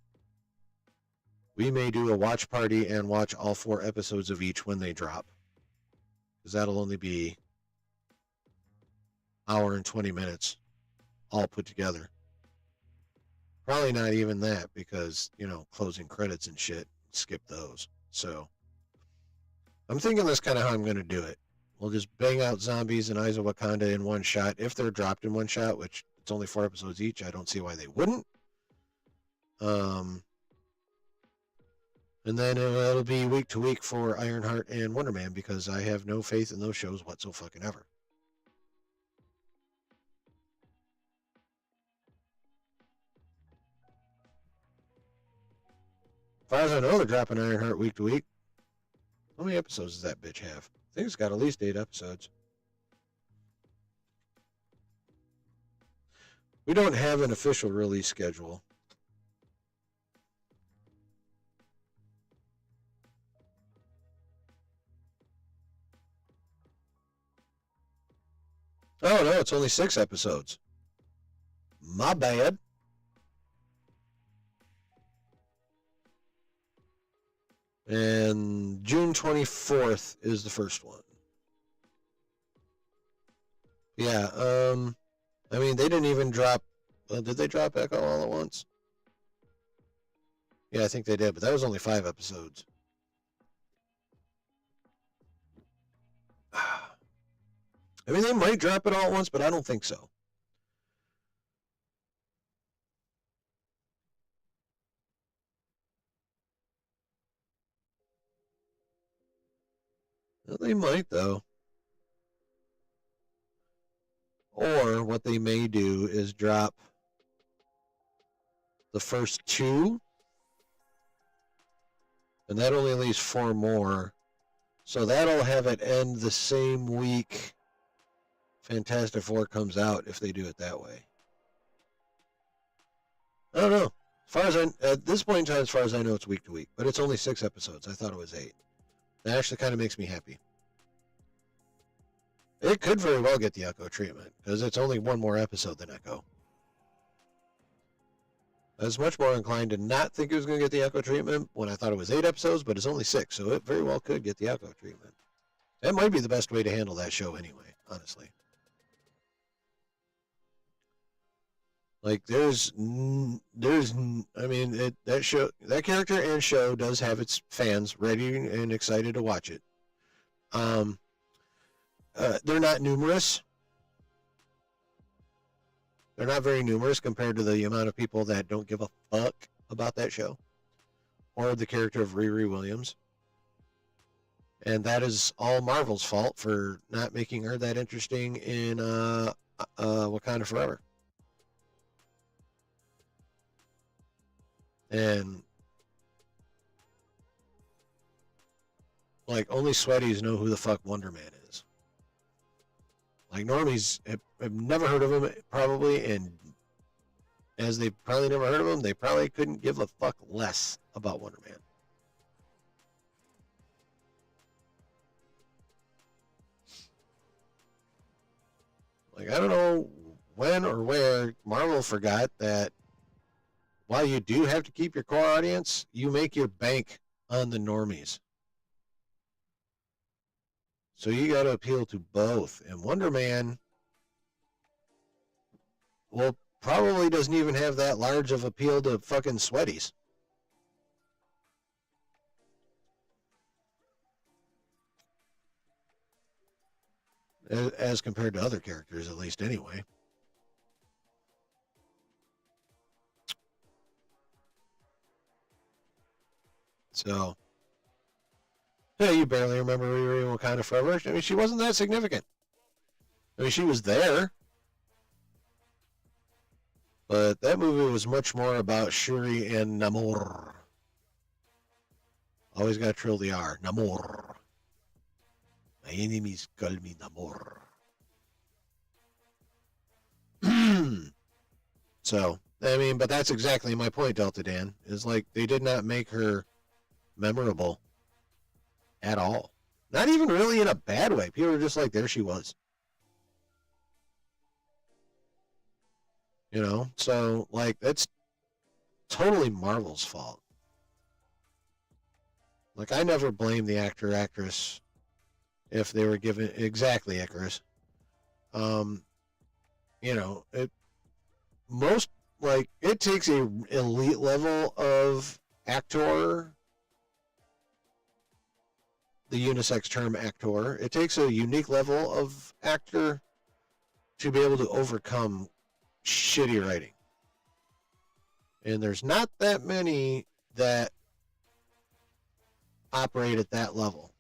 we may do a watch party and watch all 4 episodes of each when they drop. Because that'll only be hour and 20 minutes all put together. Probably not even that because, closing credits and shit, skip those. So I'm thinking that's kind of how I'm going to do it. We'll just bang out Zombies and Eyes of Wakanda in one shot. If they're dropped in one shot, which it's only 4 episodes each, I don't see why they wouldn't. And then it'll be week to week for Ironheart and Wonder Man because I have no faith in those shows whatsoever. As far as I know, they're dropping Ironheart week to week. How many episodes does that bitch have? I think it's got at least 8 episodes. We don't have an official release schedule. Oh, no, it's only 6 episodes. My bad. And June 24th is the first one. Yeah, I mean, they didn't even drop. Did they drop Echo all at once? Yeah, I think they did, but that was only 5 episodes. I mean, they might drop it all at once, but I don't think so. Well, they might, though. Or what they may do is drop the first 2, and that only leaves 4 more. So that'll have it end the same week Fantastic Four comes out if they do it that way. I don't know. As far as at this point in time, as far as I know, it's week to week, but it's only 6 episodes. I thought it was 8. That actually kind of makes me happy. It could very well get the Echo treatment because it's only 1 more episode than Echo. I was much more inclined to not think it was going to get the Echo treatment when I thought it was 8 episodes, but it's only 6, so it very well could get the Echo treatment. That might be the best way to handle that show anyway, honestly. Like that character and show does have its fans ready and excited to watch it. They're not numerous. They're not very numerous compared to the amount of people that don't give a fuck about that show or the character of Riri Williams. And that is all Marvel's fault for not making her that interesting in Wakanda Forever. And like only sweaties know who the fuck Wonder Man is. Like normies have never heard of him probably, and as they probably never heard of him, they probably couldn't give a fuck less about Wonder Man. Like I don't know when or where Marvel forgot that while you do have to keep your core audience, you make your bank on the normies. So you got to appeal to both. And Wonder Man, well, probably doesn't even have that large of appeal to fucking sweaties. As compared to other characters, at least anyway. So, yeah, you barely remember Riri Wakanda Forever. I mean, she wasn't that significant. I mean, she was there. But that movie was much more about Shuri and Namor. Always got to trill the R. Namor. My enemies call me Namor. So, I mean, but that's exactly my point, Delta Dan. Is like they did not make her memorable at all. Not even really in a bad way. People were just like, there she was. You know? So, like, that's totally Marvel's fault. Like, I never blame the actor, actress if they were given exactly Icarus. You know, it takes a elite level of actor, the unisex term actor. It takes a unique level of actor to be able to overcome shitty writing. And there's not that many that operate at that level.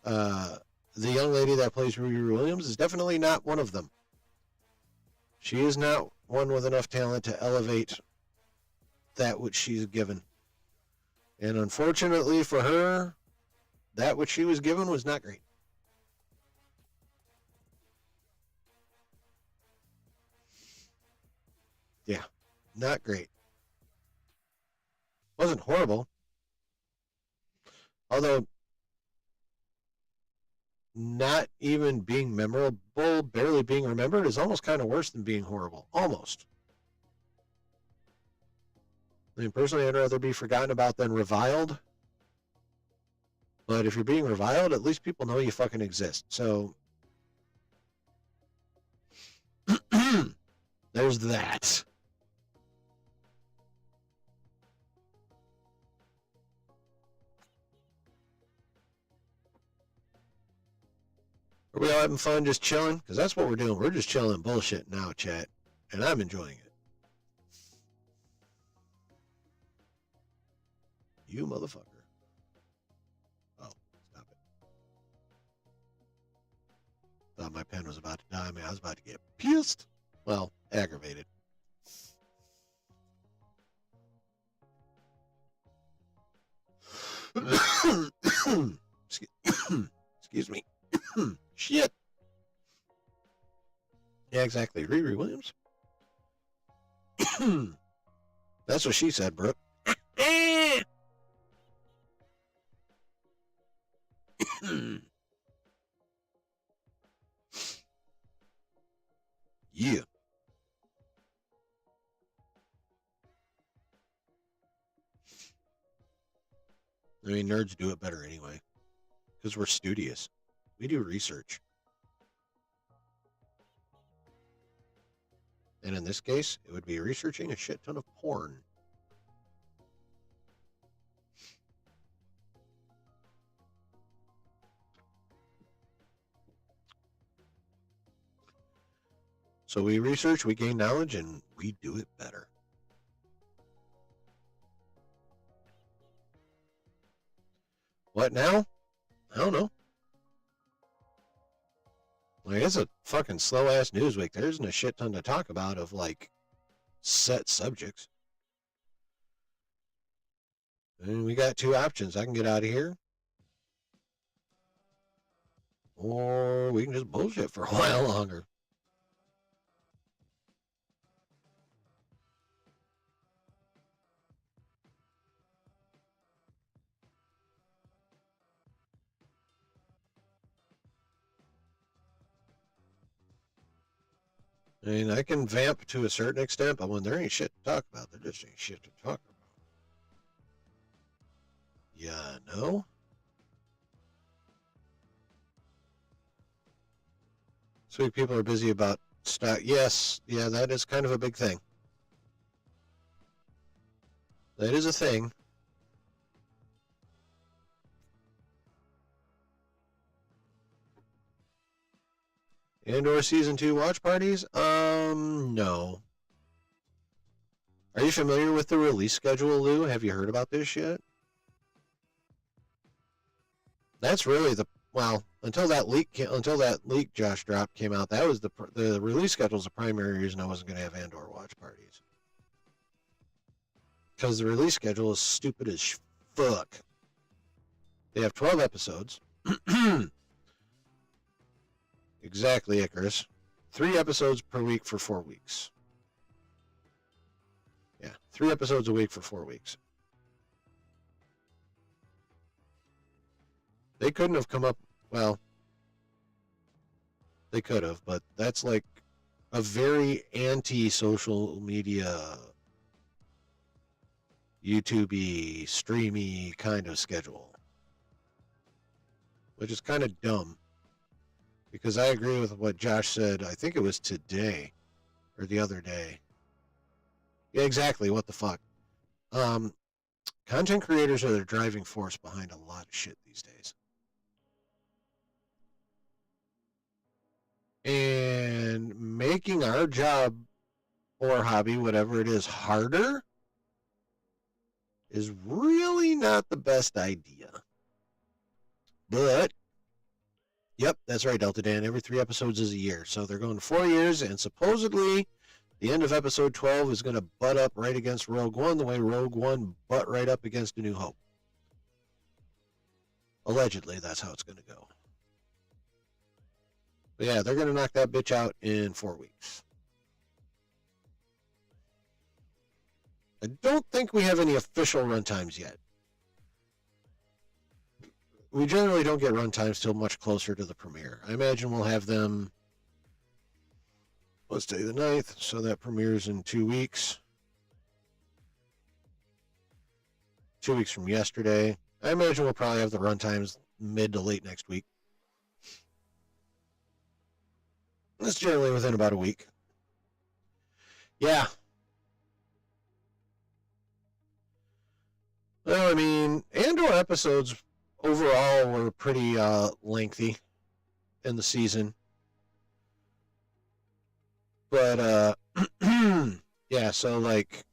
The young lady that plays Riri Williams is definitely not one of them. She is not one with enough talent to elevate that which she's given. And unfortunately for her, that which she was given was not great. Yeah, not great. Wasn't horrible. Although not even being memorable, barely being remembered, is almost kind of worse than being horrible. Almost. I mean, personally, I'd rather be forgotten about than reviled. But if you're being reviled, at least people know you fucking exist. So, there's that. Are we all having fun just chilling? Because that's what we're doing. We're just chilling bullshit now, chat. And I'm enjoying it. You motherfucker. Oh, stop it. Thought my pen was about to die. Man, I was about to get pissed. Well, aggravated. Excuse me. Shit. Yeah, exactly. Riri Williams. That's what she said, Brooke. Yeah. I mean, nerds do it better anyway. Because we're studious. We do research. And in this case, it would be researching a shit ton of porn. So we research, we gain knowledge, and we do it better. What now? I don't know. Like, it's a fucking slow-ass news week. There isn't a shit ton to talk about of, like, set subjects. And we got two options. I can get out of here. Or we can just bullshit for a while longer. I mean, I can vamp to a certain extent, but when there ain't shit to talk about, there just ain't shit to talk about. Yeah, no? Sweet people are busy about stock. Yes, yeah, that is kind of a big thing. That is a thing. Andor Season 2 watch parties? No. Are you familiar with the release schedule, Lou? Have you heard about this yet? That's really well, until that leak Josh dropped came out, that was the release schedule is the primary reason I wasn't going to have Andor watch parties. Because the release schedule is stupid as fuck. They have 12 episodes. Exactly, Icarus. 3 episodes per week for 4 weeks. Yeah, 3 episodes a week for 4 weeks. They couldn't have come up, well, they could have, but that's like a very anti-social media, YouTube-y, streamy kind of schedule. Which is kind of dumb. Because I agree with what Josh said, I think it was today, or the other day. Yeah, exactly, what the fuck. Content creators are the driving force behind a lot of shit these days. And making our job or hobby, whatever it is, harder is really not the best idea. But, yep, that's right, Delta Dan. Every 3 episodes is a year. So they're going 4 years, and supposedly the end of episode 12 is going to butt up right against Rogue One the way Rogue One butt right up against A New Hope. Allegedly, that's how it's going to go. But yeah, they're going to knock that bitch out in 4 weeks. I don't think we have any official runtimes yet. we generally don't get runtimes till much closer to the premiere. I imagine we'll have them, let's say the 9th, so that premieres in 2 weeks. 2 weeks from yesterday. I imagine we'll probably have the runtimes mid to late next week. That's generally within about a week. Yeah. Well, I mean, Andor episodes overall were pretty lengthy in the season. But, yeah, so like,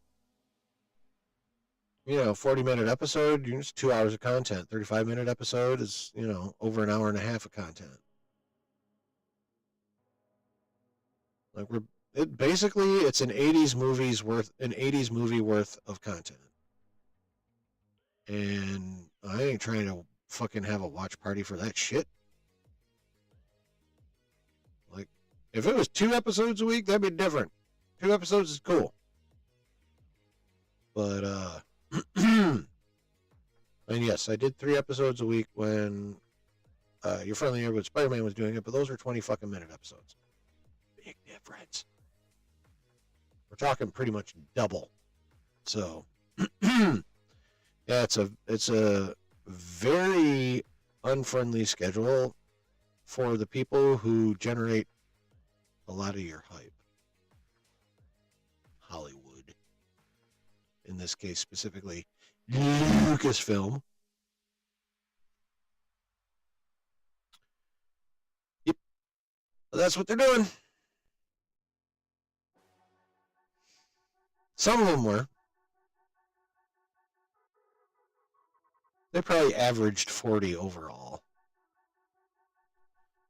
40-minute episode, it's 2 hours of content. 35-minute episode is, over an hour and a half of content. Like it's an 80s movie worth of content. And I ain't trying to fucking have a watch party for that shit. Like, if it was 2 episodes a week, that'd be different. 2 episodes is cool. But, and yes, I did 3 episodes a week when Your Friendly Neighborhood Spider-Man was doing it, but those were 20 fucking minute episodes. Big difference. We're talking pretty much double. So, yeah, it's a very unfriendly schedule for the people who generate a lot of your hype. Hollywood. In this case, specifically, Lucasfilm. Yep. That's what they're doing. Some of them were. They probably averaged 40 overall.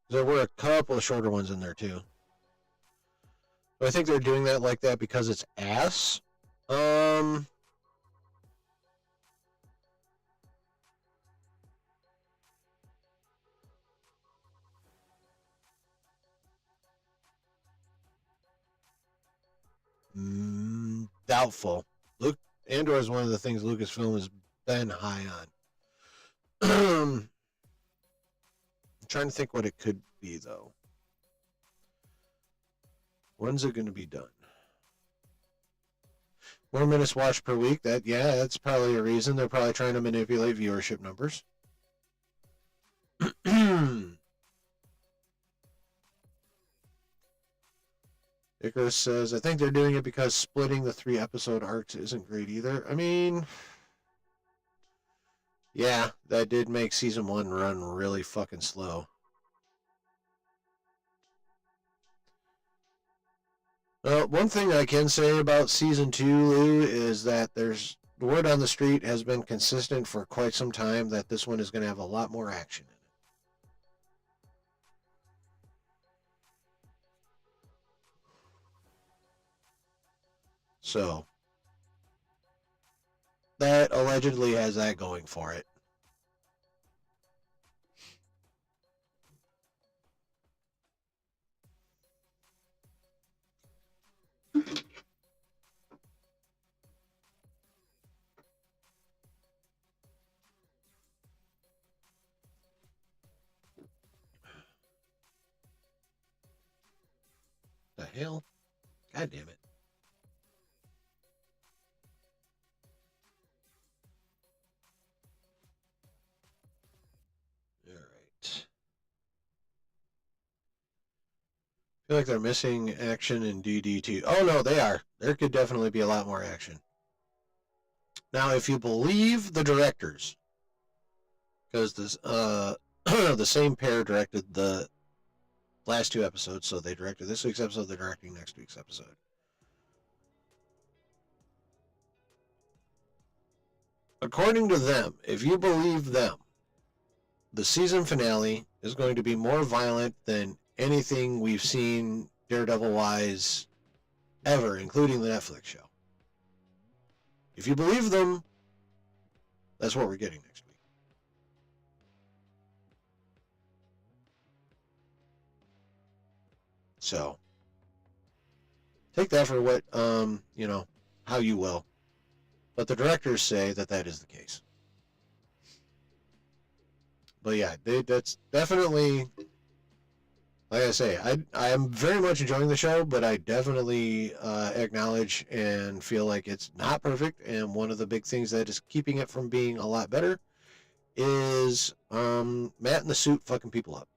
There were a couple of shorter ones in there, too. But I think they're doing that like that because it's ass. Doubtful. Andor is one of the things Lucasfilm has been high on. I'm trying to think what it could be, though. When's it going to be done? More minutes watched per week. That's probably a reason. They're probably trying to manipulate viewership numbers. Icarus says, I think they're doing it because splitting the 3 episode arcs isn't great either. I mean, yeah, that did make season 1 run really fucking slow. One thing I can say about season 2, Lou, is that the word on the street has been consistent for quite some time that this one is going to have a lot more action in it. So, that allegedly has that going for it. The hell? God damn it. Alright. I feel like they're missing action in DD2. Oh no, they are. There could definitely be a lot more action. Now, if you believe the directors, because this the same pair directed the last 2 episodes, so they directed this week's episode, they're directing next week's episode. According to them, if you believe them, the season finale is going to be more violent than anything we've seen Daredevil-wise ever, including the Netflix show. If you believe them, that's what we're getting next week. So, take that for what, how you will. But the directors say that is the case. yeah, that's definitely, like I say, I am very much enjoying the show, but I definitely acknowledge and feel like it's not perfect. And one of the big things that is keeping it from being a lot better is Matt in the suit fucking people up.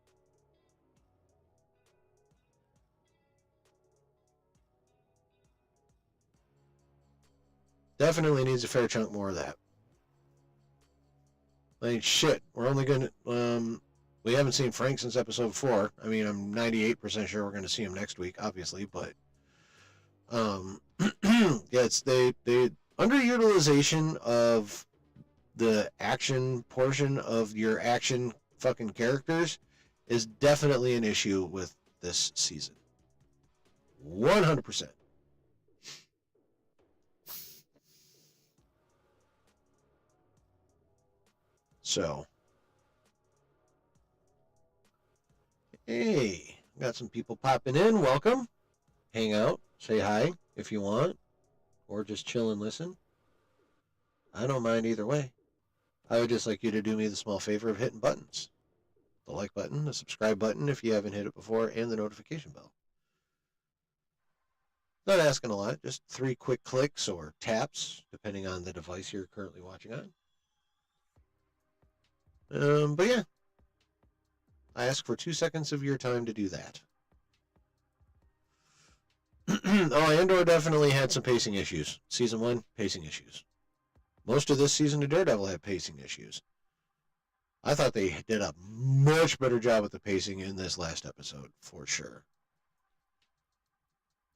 Definitely needs a fair chunk more of that. I mean, shit, we're only gonna we haven't seen Frank since episode 4. I mean, I'm 98% sure we're gonna see him next week, obviously, but yeah, it's they underutilization of the action portion of your action fucking characters is definitely an issue with this season. 100%. So, hey, got some people popping in. Welcome. Hang out, say hi if you want, or just chill and listen. I don't mind either way. I would just like you to do me the small favor of hitting buttons. The like button, the subscribe button if you haven't hit it before, and the notification bell. Not asking a lot, just 3 quick clicks or taps, depending on the device you're currently watching on. But yeah, I ask for 2 seconds of your time to do that. Oh, Andor definitely had some pacing issues. Season 1, pacing issues. Most of this season of Daredevil had pacing issues. I thought they did a much better job with the pacing in this last episode, for sure.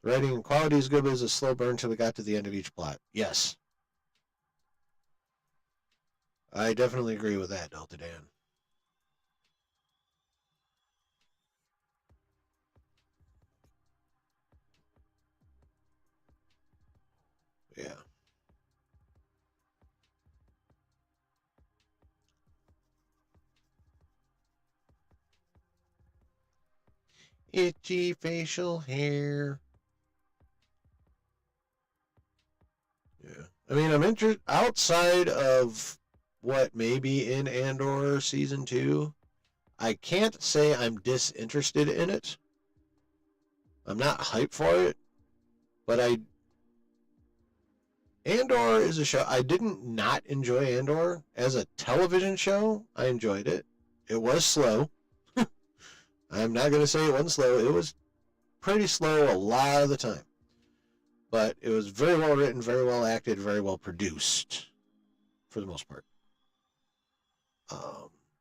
The writing and quality is good, but it's a slow burn until we got to the end of each plot. Yes. I definitely agree with that, Delta Dan. Yeah. Itchy facial hair. Yeah. I mean, I'm interested outside of what may be in Andor season 2. I can't say I'm disinterested in it. I'm not hyped for it, but Andor is a show I didn't not enjoy Andor as a television show. I enjoyed it. It was slow. I'm not going to say it wasn't slow. It was pretty slow a lot of the time. But it was very well written, very well acted, very well produced for the most part.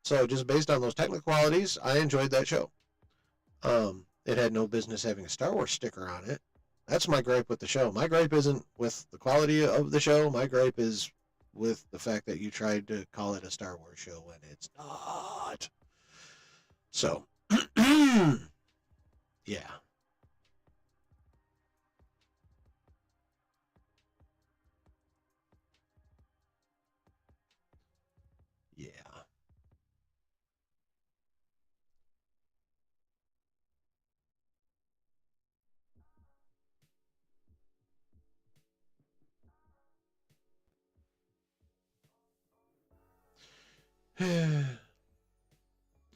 So just based on those technical qualities, I enjoyed that show. It had no business having a Star Wars sticker on it. That's my gripe with the show. My gripe isn't with the quality of the show. My gripe is with the fact that you tried to call it a Star Wars show when it's not. So, yeah. Yeah.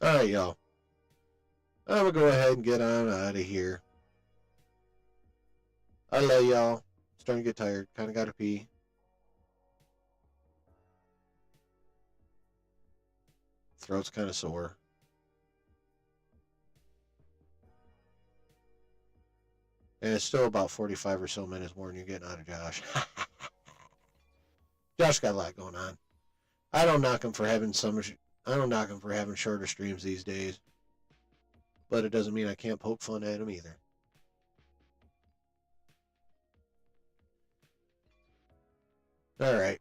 All right, y'all. I'm going to go ahead and get on out of here. I love y'all. Starting to get tired. Kind of got to pee. Throat's kind of sore. And it's still about 45 or so minutes more than you're getting out of Josh. Josh got a lot going on. I don't knock him for having shorter streams these days. But it doesn't mean I can't poke fun at him either. All right.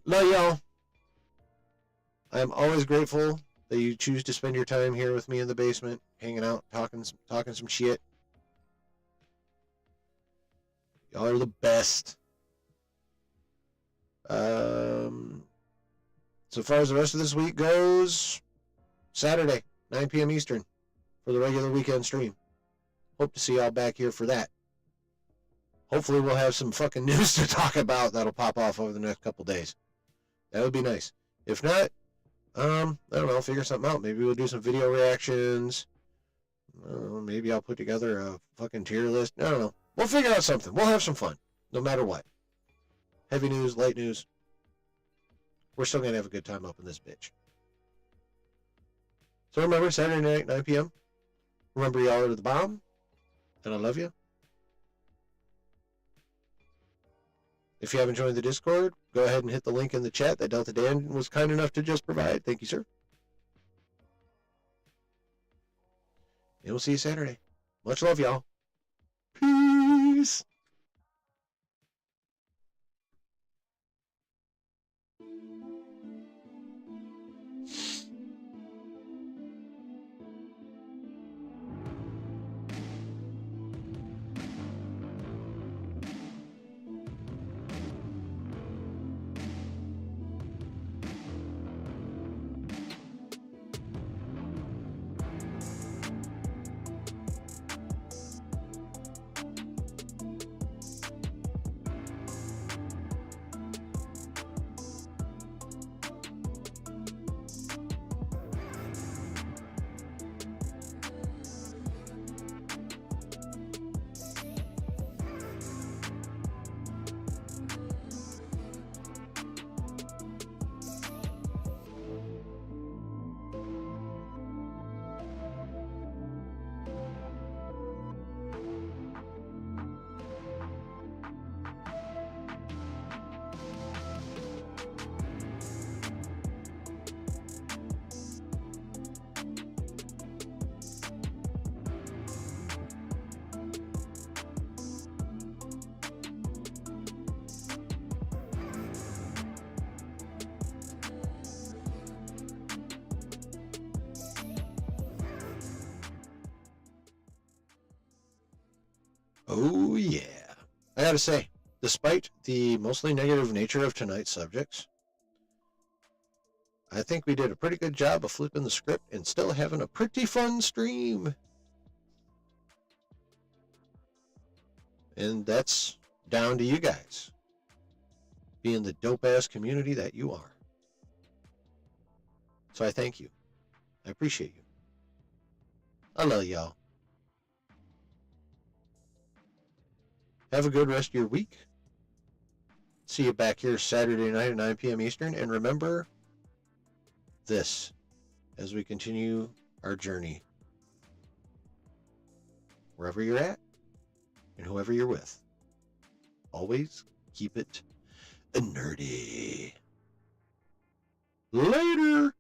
Love y'all. I'm always grateful that you choose to spend your time here with me in the basement, hanging out, talking some shit. Y'all are the best. So far as the rest of this week goes, Saturday, 9 p.m. Eastern, for the regular weekend stream. Hope to see y'all back here for that. Hopefully we'll have some fucking news to talk about that'll pop off over the next couple days. That would be nice. If not, I don't know, figure something out. Maybe we'll do some video reactions. Maybe I'll put together a fucking tier list. I don't know. We'll figure out something. We'll have some fun, no matter what. Heavy news, light news. We're still going to have a good time up in this bitch. So remember, Saturday night, 9 p.m. Remember, y'all are the bomb, and I love you. If you haven't joined the Discord, go ahead and hit the link in the chat that Delta Dan was kind enough to just provide. Thank you, sir. And we'll see you Saturday. Much love, y'all. Peace. Oh, yeah. I gotta say, despite the mostly negative nature of tonight's subjects, I think we did a pretty good job of flipping the script and still having a pretty fun stream. And that's down to you guys, being the dope-ass community that you are. So I thank you. I appreciate you. I love y'all. Have a good rest of your week. See you back here Saturday night at 9 p.m. Eastern. And remember this as we continue our journey. Wherever you're at and whoever you're with, always keep it nerdy. Later.